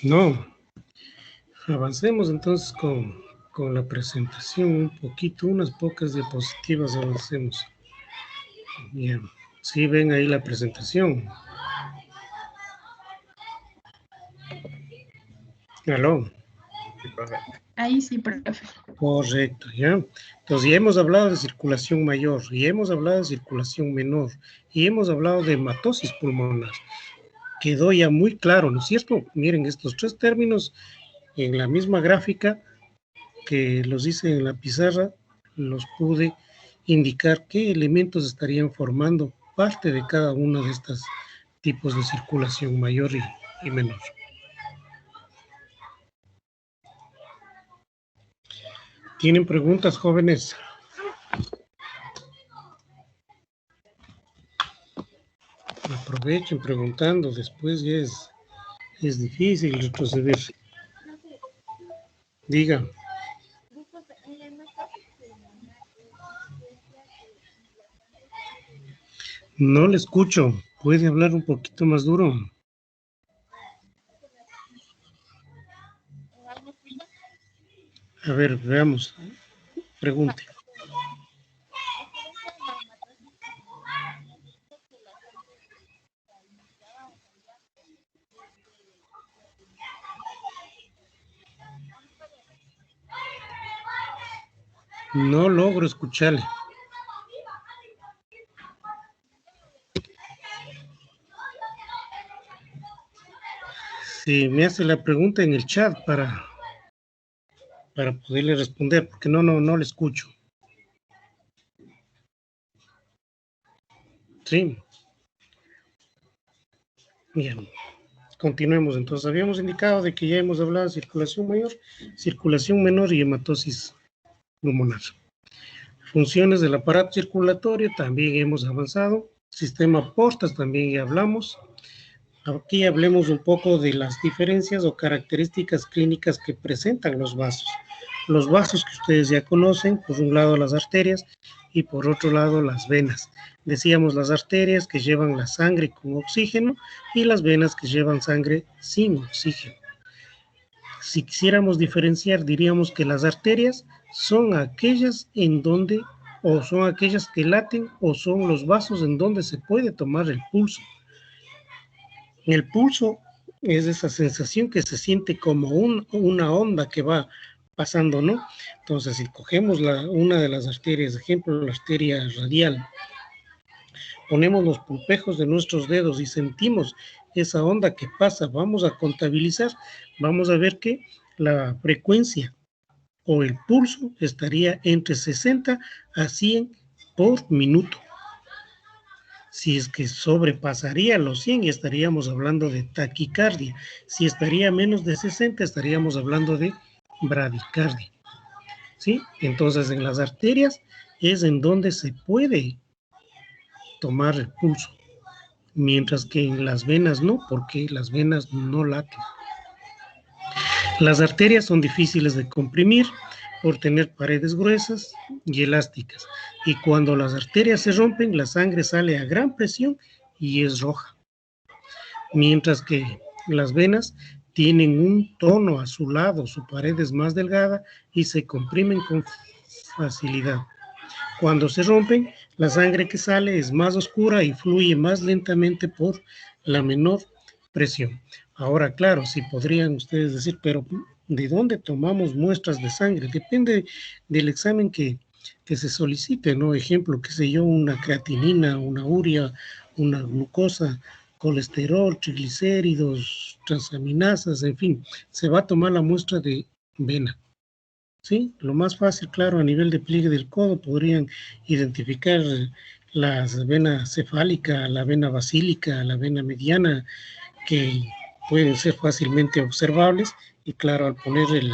A: No. Avancemos entonces con la presentación un poquito, unas pocas diapositivas avancemos. Bien. Sí, ven ahí la presentación. ¿Aló?
C: Sí, profe.
F: Ahí sí, profe.
A: Correcto, ¿ya? Entonces ya hemos hablado de circulación mayor, y hemos hablado de circulación menor, y hemos hablado de hematosis pulmonar. Quedó ya muy claro, ¿no es cierto? Miren, estos 3 términos en la misma gráfica que los hice en la pizarra, los pude indicar qué elementos estarían formando parte de cada uno de estos tipos de circulación mayor y menor. ¿Tienen preguntas, jóvenes? Aprovechen preguntando, después ya es difícil retroceder. Diga. No le escucho. ¿Puede hablar un poquito más duro? A ver, veamos. Pregunte. No logro escucharle. Si me hace la pregunta en el chat para poderle responder, porque no le escucho. Sí. Bien. Continuemos. Entonces, habíamos indicado de que ya hemos hablado de circulación mayor, circulación menor y hematosis pulmonar. Funciones del aparato circulatorio también hemos avanzado. Sistema portas también ya hablamos. Aquí hablemos un poco de las diferencias o características clínicas que presentan los vasos. Los vasos que ustedes ya conocen, por un lado las arterias y por otro lado las venas. Decíamos las arterias que llevan la sangre con oxígeno y las venas que llevan sangre sin oxígeno. Si quisiéramos diferenciar, diríamos que las arterias son aquellas en donde, o son aquellas que laten, o son los vasos en donde se puede tomar el pulso. El pulso es esa sensación que se siente como una onda que va pasando, ¿no? Entonces, si cogemos una de las arterias, ejemplo, la arteria radial, ponemos los pulpejos de nuestros dedos y sentimos esa onda que pasa, vamos a contabilizar, vamos a ver que la frecuencia o el pulso estaría entre 60 a 100 por minuto. Si es que sobrepasaría los 100, estaríamos hablando de taquicardia. Si estaría menos de 60, estaríamos hablando de bradicardia. ¿Sí? Entonces, en las arterias es en donde se puede tomar el pulso, mientras que en las venas no, porque las venas no laten. Las arterias son difíciles de comprimir por tener paredes gruesas y elásticas, y cuando las arterias se rompen, la sangre sale a gran presión y es roja, mientras que las venas tienen un tono azulado, su pared es más delgada y se comprimen con facilidad. Cuando se rompen, la sangre que sale es más oscura y fluye más lentamente por la menor presión. Ahora, claro, si podrían ustedes decir, pero ¿de dónde tomamos muestras de sangre? Depende del examen que se solicite, ¿no? Ejemplo, qué sé yo, una creatinina, una urea, una glucosa, colesterol, triglicéridos, transaminasas, en fin, se va a tomar la muestra de vena. ¿Sí? Lo más fácil, claro, a nivel de pliegue del codo, podrían identificar las venas cefálica, la vena basílica, la vena mediana, que pueden ser fácilmente observables, y claro, al poner el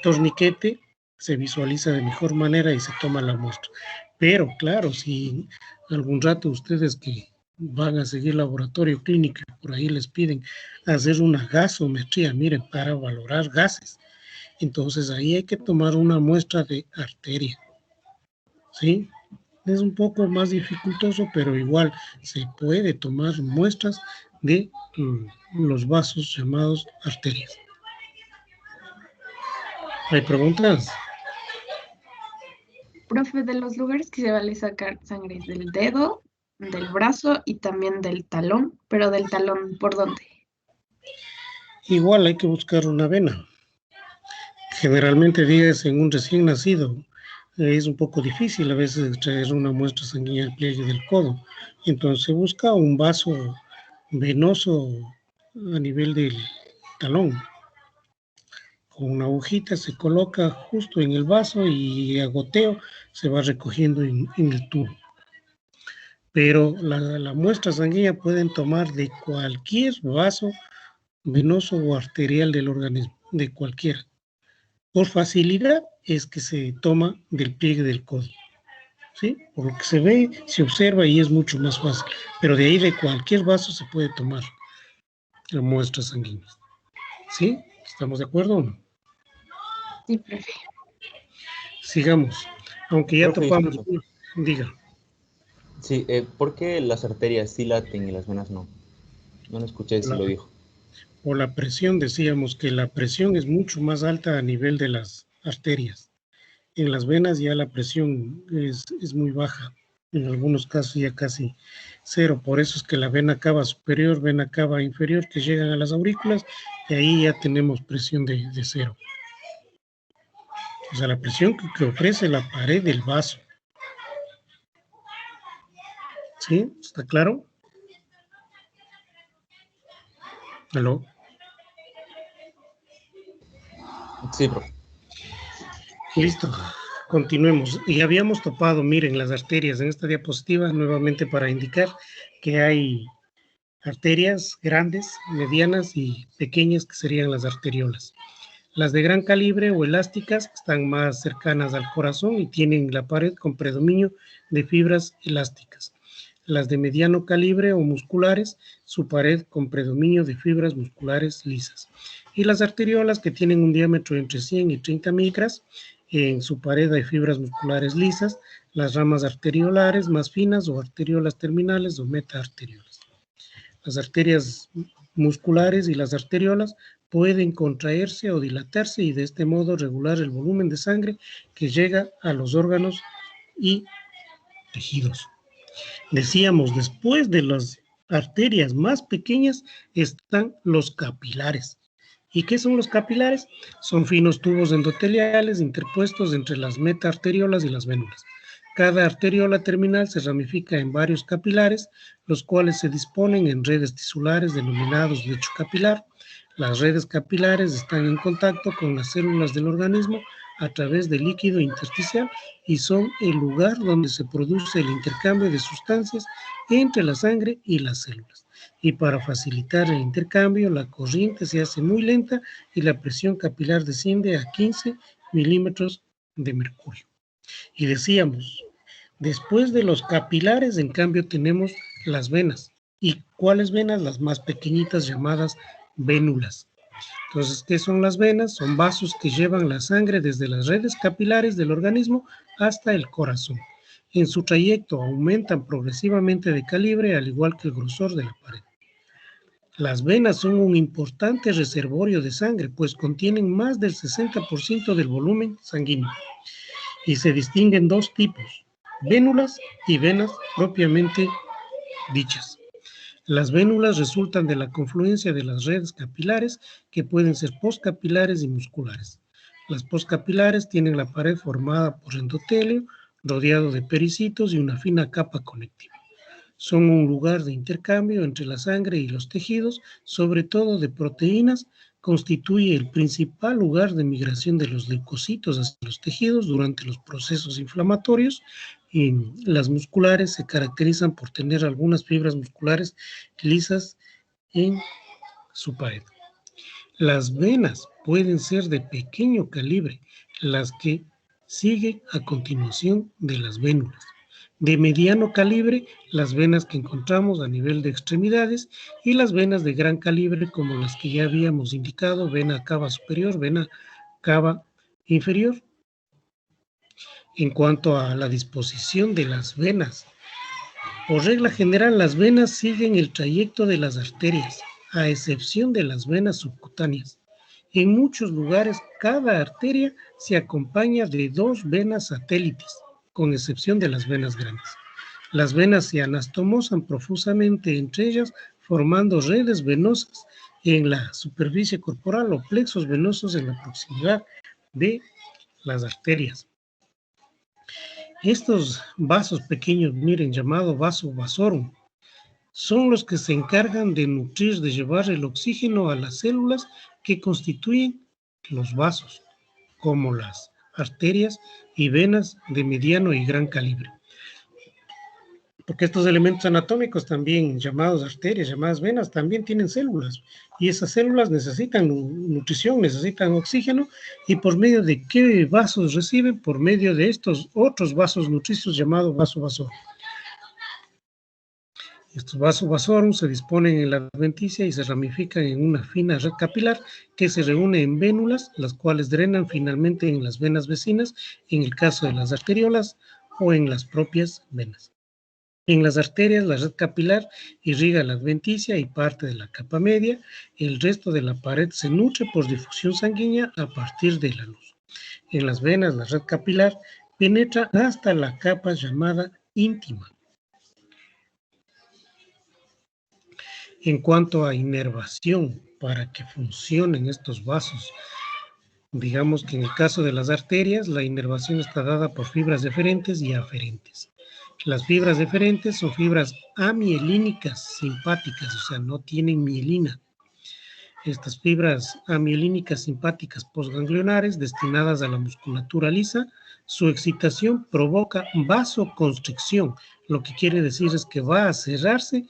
A: torniquete se visualiza de mejor manera y se toma la muestra. Pero claro, si algún rato ustedes que van a seguir laboratorio clínico, por ahí les piden hacer una gasometría, miren, para valorar gases, entonces ahí hay que tomar una muestra de arteria, ¿sí? Es un poco más dificultoso, pero igual se puede tomar muestras de los vasos llamados arterias. ¿Hay preguntas?
F: Profe, de los lugares que se vale sacar sangre es del dedo, del brazo y también del talón, pero del talón, ¿por dónde?
A: Igual hay que buscar una vena. Generalmente, días en un recién nacido, es un poco difícil a veces extraer una muestra sanguínea del pliegue del codo. Entonces se busca un vaso venoso a nivel del talón. Con una agujita se coloca justo en el vaso y a goteo se va recogiendo en el tubo. Pero la muestra sanguínea pueden tomar de cualquier vaso venoso o arterial del organismo, de cualquiera. Por facilidad es que se toma del pliegue del codo, ¿sí? Por lo que se ve, se observa y es mucho más fácil. Pero de ahí de cualquier vaso se puede tomar la muestra sanguínea. ¿Sí? ¿Estamos de acuerdo o no?
F: Sí, profe.
A: Sigamos. Aunque ya
C: Profe,
A: topamos.
C: disculpe.
A: Diga.
K: Sí, ¿por qué las arterias sí laten y las venas no? No lo escuché si lo dijo.
A: O la presión, decíamos que la presión es mucho más alta a nivel de las arterias. En las venas ya la presión es muy baja, en algunos casos ya casi cero. Por eso es que la vena cava superior, vena cava inferior, que llegan a las aurículas, y ahí ya tenemos presión de cero. O sea, la presión que ofrece la pared del vaso. ¿Sí? ¿Está claro? ¿Aló?
K: Sí, profe.
A: Listo, continuemos. Y habíamos topado, miren, las arterias en esta diapositiva, nuevamente para indicar que hay arterias grandes, medianas y pequeñas, que serían las arteriolas. Las de gran calibre o elásticas están más cercanas al corazón y tienen la pared con predominio de fibras elásticas. Las de mediano calibre o musculares, su pared con predominio de fibras musculares lisas. Y las arteriolas, que tienen un diámetro entre 100 y 30 micras, en su pared hay fibras musculares lisas, las ramas arteriolares más finas o arteriolas terminales o metaarteriolas. Las arterias musculares y las arteriolas pueden contraerse o dilatarse y de este modo regular el volumen de sangre que llega a los órganos y tejidos. Decíamos, después de las arterias más pequeñas están los capilares. ¿Y qué son los capilares? Son finos tubos endoteliales interpuestos entre las metaarteriolas y las vénulas. Cada arteriola terminal se ramifica en varios capilares, los cuales se disponen en redes tisulares denominados lecho capilar. Las redes capilares están en contacto con las células del organismo a través del líquido intersticial y son el lugar donde se produce el intercambio de sustancias entre la sangre y las células. Y para facilitar el intercambio, la corriente se hace muy lenta y la presión capilar desciende a 15 milímetros de mercurio. Y decíamos, después de los capilares, en cambio, tenemos las venas. ¿Y cuáles venas? Las más pequeñitas, llamadas vénulas. Entonces, ¿qué son las venas? Son vasos que llevan la sangre desde las redes capilares del organismo hasta el corazón. En su trayecto aumentan progresivamente de calibre, al igual que el grosor de la pared. Las venas son un importante reservorio de sangre, pues contienen más del 60% del volumen sanguíneo. Y se distinguen dos tipos, vénulas y venas propiamente dichas. Las vénulas resultan de la confluencia de las redes capilares, que pueden ser postcapilares y musculares. Las postcapilares tienen la pared formada por endotelio, rodeado de pericitos y una fina capa conectiva. Son un lugar de intercambio entre la sangre y los tejidos, sobre todo de proteínas. Constituye el principal lugar de migración de los leucocitos hacia los tejidos durante los procesos inflamatorios. Y las musculares se caracterizan por tener algunas fibras musculares lisas en su pared. Las venas pueden ser de pequeño calibre, las que siguen a continuación de las vénulas. De mediano calibre, las venas que encontramos a nivel de extremidades, y las venas de gran calibre, como las que ya habíamos indicado, vena cava superior, vena cava inferior. En cuanto a la disposición de las venas, por regla general, las venas siguen el trayecto de las arterias, a excepción de las venas subcutáneas. En muchos lugares, cada arteria se acompaña de dos venas satélites, con excepción de las venas grandes. Las venas se anastomosan profusamente entre ellas, formando redes venosas en la superficie corporal o plexos venosos en la proximidad de las arterias. Estos vasos pequeños, miren, llamado vaso vasorum, son los que se encargan de nutrir, de llevar el oxígeno a las células que constituyen los vasos, como las arterias y venas de mediano y gran calibre. Porque estos elementos anatómicos, también llamados arterias, llamadas venas, también tienen células, y esas células necesitan nutrición, necesitan oxígeno, y por medio de qué vasos reciben, por medio de estos otros vasos nutricios llamados vaso vasorum. Estos vasos vasorum se disponen en la adventicia y se ramifican en una fina red capilar que se reúne en vénulas, las cuales drenan finalmente en las venas vecinas, en el caso de las arteriolas, o en las propias venas. En las arterias, la red capilar irriga la adventicia y parte de la capa media. El resto de la pared se nutre por difusión sanguínea a partir de la luz. En las venas, la red capilar penetra hasta la capa llamada íntima. En cuanto a inervación, para que funcionen estos vasos, digamos que en el caso de las arterias, la inervación está dada por fibras deferentes y aferentes. Las fibras deferentes son fibras amielínicas simpáticas, o sea, no tienen mielina. Estas fibras amielínicas simpáticas postganglionares destinadas a la musculatura lisa, su excitación provoca vasoconstricción, lo que quiere decir es que va a cerrarse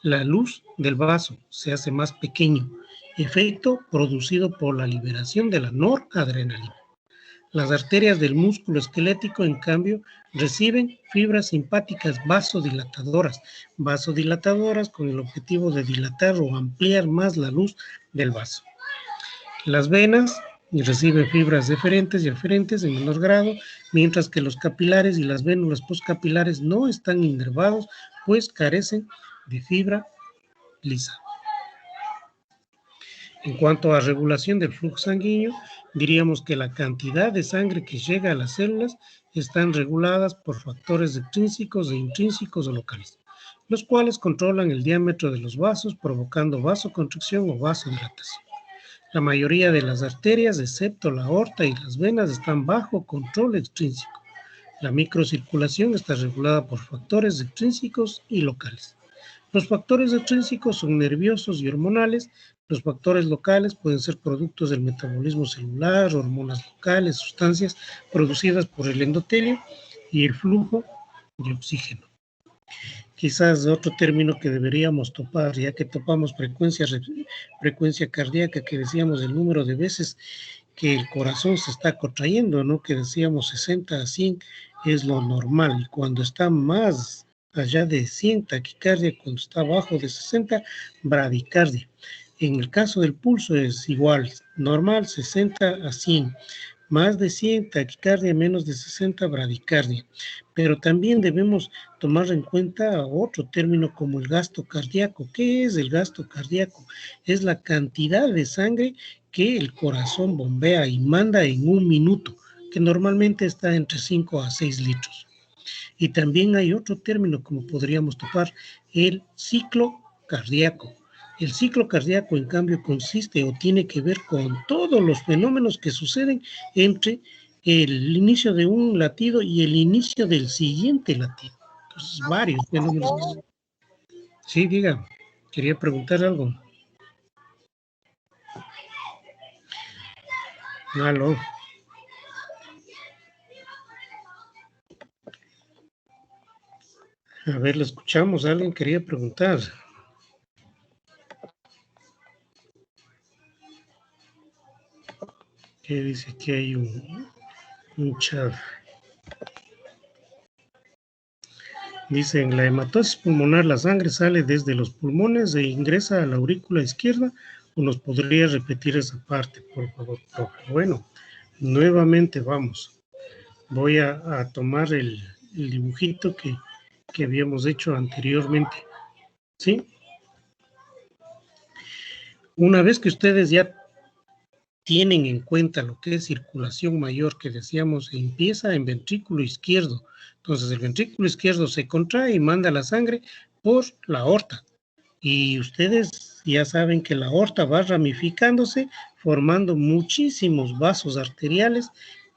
A: la luz del vaso, se hace más pequeño, efecto producido por la liberación de la noradrenalina. Las arterias del músculo esquelético, en cambio, reciben fibras simpáticas vasodilatadoras con el objetivo de dilatar o ampliar más la luz del vaso. Las venas reciben fibras deferentes y aferentes en menor grado, mientras que los capilares y las vénulas postcapilares no están inervados, pues carecen de fibra lisa. En cuanto a regulación del flujo sanguíneo, diríamos que la cantidad de sangre que llega a las células están reguladas por factores extrínsecos e intrínsecos o locales, los cuales controlan el diámetro de los vasos, provocando vasoconstricción o vasodilatación. La mayoría de las arterias, excepto la aorta y las venas, están bajo control extrínseco. La microcirculación está regulada por factores extrínsecos y locales. Los factores extrínsecos son nerviosos y hormonales. Los factores locales pueden ser productos del metabolismo celular, hormonas locales, sustancias producidas por el endotelio y el flujo de oxígeno. Quizás otro término que deberíamos topar, ya que topamos frecuencia cardíaca, que decíamos el número de veces que el corazón se está contrayendo, ¿no? Que decíamos 60 a 100 es lo normal. Cuando está más allá de 100, taquicardia; cuando está abajo de 60, bradicardia. En el caso del pulso es igual, normal 60 a 100, más de 100 taquicardia, menos de 60 bradicardia. Pero también debemos tomar en cuenta otro término como el gasto cardíaco. ¿Qué es el gasto cardíaco? Es la cantidad de sangre que el corazón bombea y manda en un minuto, que normalmente está entre 5 a 6 litros. Y también hay otro término como podríamos topar, el ciclo cardíaco. El ciclo cardíaco, en cambio, consiste o tiene que ver con todos los fenómenos que suceden entre el inicio de un latido y el inicio del siguiente latido. Entonces, varios fenómenos. Sí, diga, quería preguntar algo. Aló. A ver, lo escuchamos. Alguien quería preguntar. ¿Qué dice? Que hay un chat. Dice, en la hematosis pulmonar la sangre sale desde los pulmones e ingresa a la aurícula izquierda. ¿O nos podría repetir esa parte, por favor, profe? Bueno, nuevamente vamos. Voy a tomar el dibujito que habíamos hecho anteriormente. ¿Sí? Una vez que ustedes ya tienen en cuenta lo que es circulación mayor, que decíamos, empieza en ventrículo izquierdo. Entonces el ventrículo izquierdo se contrae y manda la sangre por la aorta. Y ustedes ya saben que la aorta va ramificándose, formando muchísimos vasos arteriales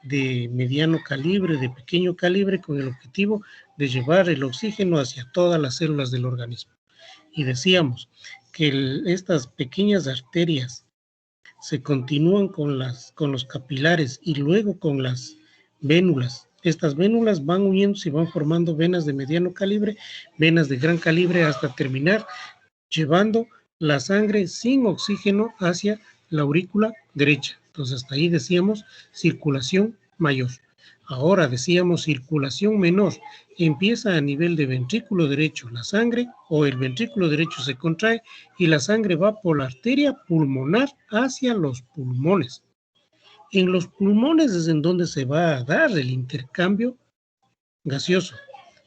A: de mediano calibre, de pequeño calibre, con el objetivo de llevar el oxígeno hacia todas las células del organismo. Y decíamos que estas pequeñas arterias se continúan con los capilares y luego con las vénulas. Estas vénulas van uniéndose y van formando venas de mediano calibre, venas de gran calibre, hasta terminar llevando la sangre sin oxígeno hacia la aurícula derecha. Entonces hasta ahí decíamos circulación mayor. Ahora decíamos circulación menor. Empieza a nivel de ventrículo derecho la sangre, o el ventrículo derecho se contrae y la sangre va por la arteria pulmonar hacia los pulmones. En los pulmones es en donde se va a dar el intercambio gaseoso.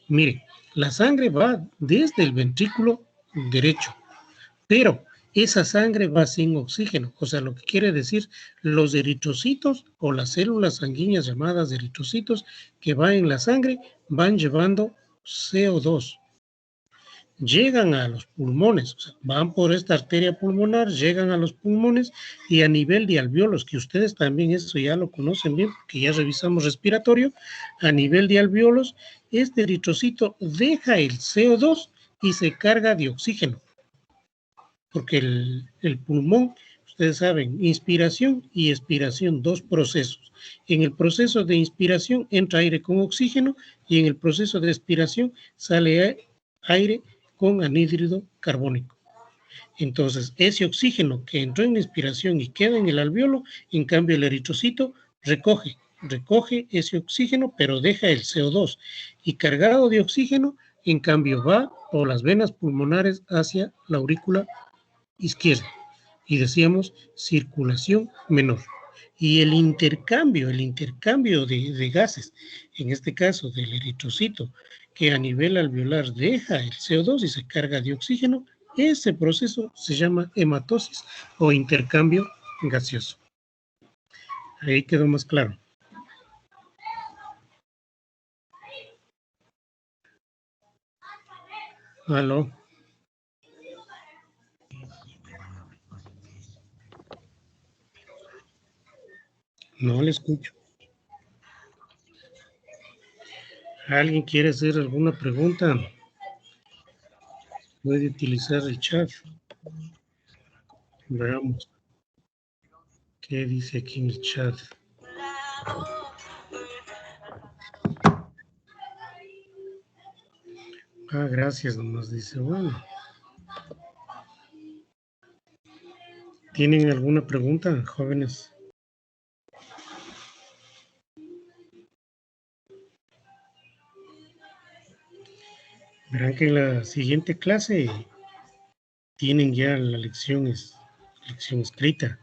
A: Mire, La sangre va desde el ventrículo derecho, pero esa sangre va sin oxígeno, o sea, lo que quiere decir, los eritrocitos o las células sanguíneas llamadas eritrocitos que van en la sangre van llevando CO2. Llegan a los pulmones, o sea, van por esta arteria pulmonar, llegan a los pulmones y a nivel de alvéolos, que ustedes también eso ya lo conocen bien, porque ya revisamos respiratorio, a nivel de alvéolos, este eritrocito deja el CO2 y se carga de oxígeno, porque el pulmón, ustedes saben, inspiración y expiración, dos procesos. En el proceso de inspiración entra aire con oxígeno y en el proceso de expiración sale aire con anhídrido carbónico. Entonces, ese oxígeno que entró en la inspiración y queda en el alvéolo, en cambio el eritrocito recoge ese oxígeno, pero deja el CO2. Y cargado de oxígeno, en cambio va por las venas pulmonares hacia la aurícula izquierda. Y decíamos circulación menor. Y el intercambio de gases, en este caso del eritrocito, que a nivel alveolar deja el CO2 y se carga de oxígeno, ese proceso se llama hematosis o intercambio gaseoso. Ahí quedó más claro. ¿Aló? No le escucho. ¿Alguien quiere hacer alguna pregunta? Puede utilizar el chat. Veamos. ¿Qué dice aquí en el chat? Gracias, nomás dice, bueno. ¿Tienen alguna pregunta, jóvenes? Verán que en la siguiente clase tienen ya la lección escrita.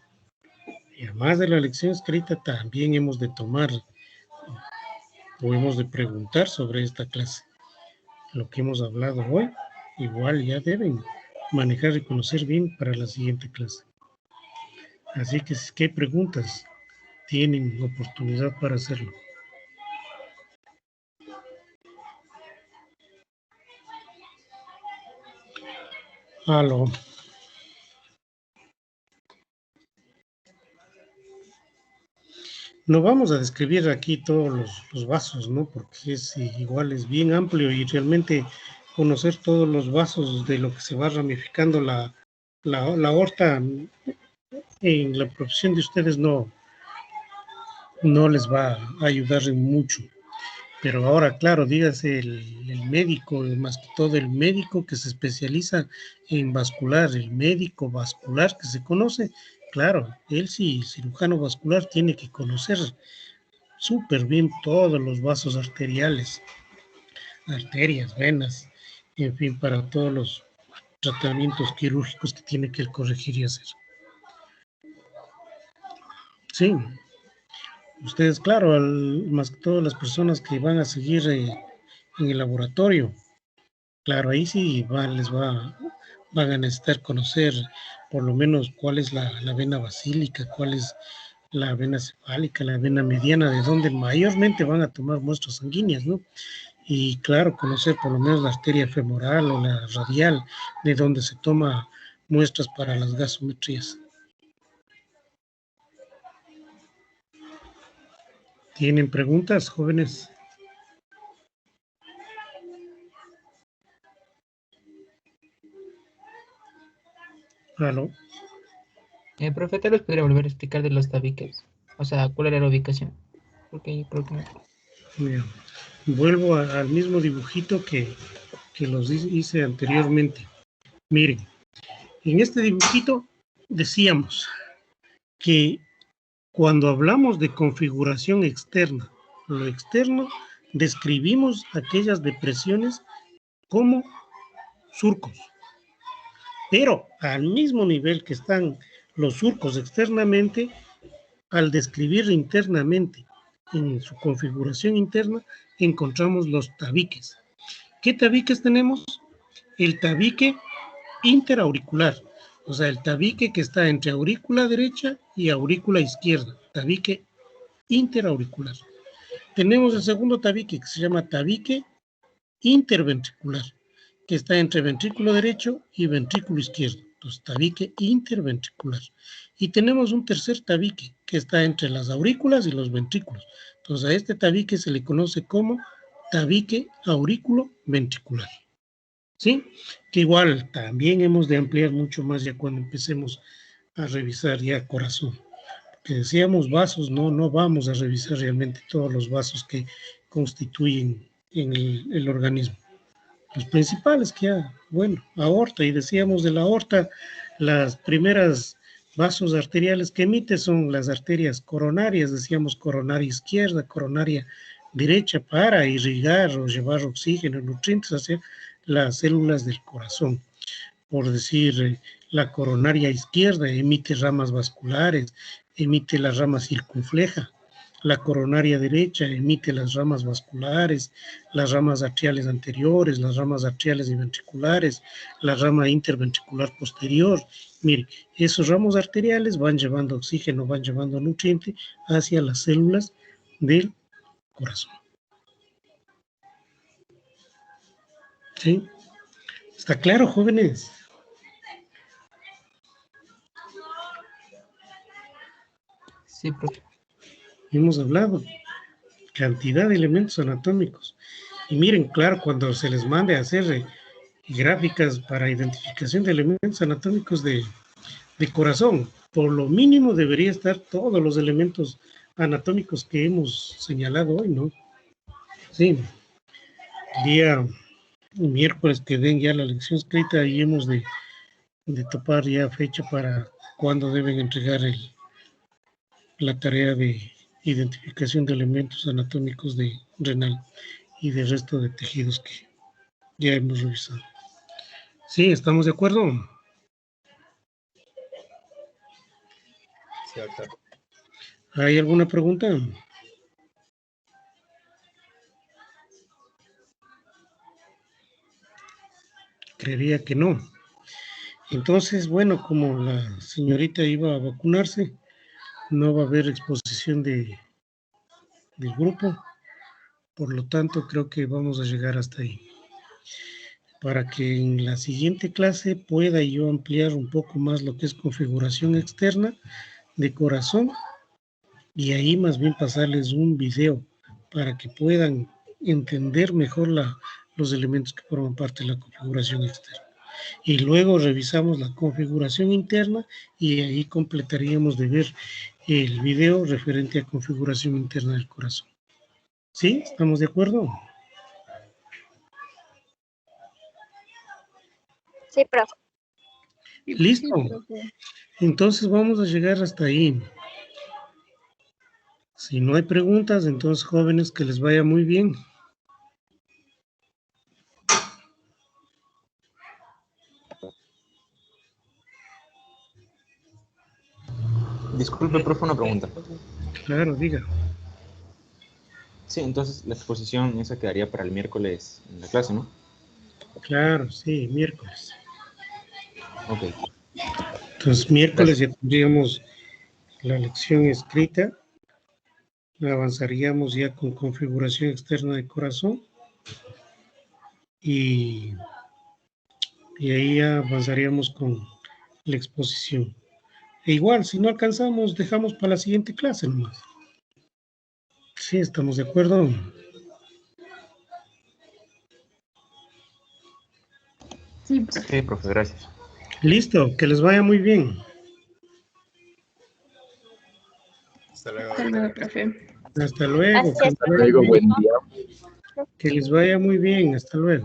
A: Y además de la lección escrita, también hemos de tomar o hemos de preguntar sobre esta clase. Lo que hemos hablado hoy, igual ya deben manejar y conocer bien para la siguiente clase. Así que si hay preguntas, tienen oportunidad para hacerlo. Aló. No vamos a describir aquí todos los vasos, ¿no? Porque igual es bien amplio y realmente conocer todos los vasos de lo que se va ramificando la aorta en la profesión de ustedes no les va a ayudar en mucho. Pero ahora, claro, dígase el médico, más que todo el médico que se especializa en vascular, el médico vascular que se conoce, claro, él sí, cirujano vascular, tiene que conocer súper bien todos los vasos arteriales, arterias, venas, en fin, para todos los tratamientos quirúrgicos que tiene que corregir y hacer. Sí. Ustedes, claro, más que todas las personas que van a seguir en el laboratorio, claro, ahí sí van a necesitar conocer por lo menos cuál es la vena basílica, cuál es la vena cefálica, la vena mediana, de donde mayormente van a tomar muestras sanguíneas, ¿no? Y claro, conocer por lo menos la arteria femoral o la radial, de donde se toma muestras para las gasometrías. ¿Tienen preguntas, jóvenes? ¿Aló?
H: Profe, tal vez podría volver a explicar de los tabiques. O sea, ¿cuál era la ubicación? Porque yo creo que no.
A: Bien. Vuelvo al mismo dibujito que los hice anteriormente. Miren, en este dibujito decíamos que cuando hablamos de configuración externa, lo externo, describimos aquellas depresiones como surcos. Pero al mismo nivel que están los surcos externamente, al describir internamente en su configuración interna, encontramos los tabiques, ¿Qué tabiques tenemos? El tabique interauricular, o sea, el tabique que está entre aurícula derecha y aurícula izquierda, tabique interauricular. Tenemos el segundo tabique que se llama tabique interventricular, que está entre ventrículo derecho y ventrículo izquierdo. Entonces, tabique interventricular. Y tenemos un tercer tabique que está entre las aurículas y los ventrículos. Entonces, a este tabique se le conoce como tabique aurículo ventricular. ¿Sí? Que igual también hemos de ampliar mucho más ya cuando empecemos a revisar ya corazón. Que decíamos vasos, no vamos a revisar realmente todos los vasos que constituyen en el organismo. Los principales que ya, bueno, aorta, y decíamos de la aorta, las primeras vasos arteriales que emite son las arterias coronarias, decíamos coronaria izquierda, coronaria derecha, para irrigar o llevar oxígeno, nutrientes hacia las células del corazón. Por decir, la coronaria izquierda emite ramas vasculares, emite la rama circunfleja. La coronaria derecha emite las ramas vasculares, las ramas atriales anteriores, las ramas atriales y ventriculares, la rama interventricular posterior. Mire, esos ramos arteriales van llevando oxígeno, van llevando nutriente hacia las células del corazón. ¿Sí? ¿Está claro, jóvenes?
H: Sí, profe.
A: Hemos hablado cantidad de elementos anatómicos. Y miren, claro, cuando se les mande a hacer gráficas para identificación de elementos anatómicos de corazón, por lo mínimo debería estar todos los elementos anatómicos que hemos señalado hoy, ¿no? Sí. Día miércoles que den ya la lección escrita y hemos de topar ya fecha para cuándo deben entregar la tarea de identificación de elementos anatómicos de renal y del resto de tejidos que ya hemos revisado. ¿Sí? ¿Estamos de acuerdo?
C: Sí, doctor.
A: ¿Hay alguna pregunta? Creería que no. Entonces, bueno, como la señorita iba a vacunarse, no va a haber exposición del grupo. Por lo tanto, creo que vamos a llegar hasta ahí. Para que en la siguiente clase pueda yo ampliar un poco más lo que es configuración externa de corazón y ahí más bien pasarles un video para que puedan entender mejor los elementos que forman parte de la configuración externa. Y luego revisamos la configuración interna y ahí completaríamos de ver el video referente a configuración interna del corazón. ¿Sí? ¿Estamos de acuerdo?
J: Sí, profe.
A: Listo. Entonces vamos a llegar hasta ahí. Si no hay preguntas, entonces jóvenes, que les vaya muy bien.
K: Disculpe, profe, una pregunta.
A: Claro, diga.
K: Sí, entonces la exposición esa quedaría para el miércoles en la clase, ¿no?
A: Claro, sí, miércoles.
K: Ok.
A: Entonces miércoles ya tendríamos la lección escrita. Avanzaríamos ya con configuración externa de corazón. Y ahí ya avanzaríamos con la exposición. E igual, si no alcanzamos, dejamos para la siguiente clase nomás. Sí, ¿estamos de acuerdo?
F: Sí, profe.
K: Sí, profe, gracias.
A: Listo, que les vaya muy bien.
C: Hasta luego,
F: Hasta
C: doctor.
F: luego, profe.
A: Hasta luego.
J: Gracias,
A: Que les vaya
J: profe.
A: muy bien. Que les vaya muy bien. Hasta luego.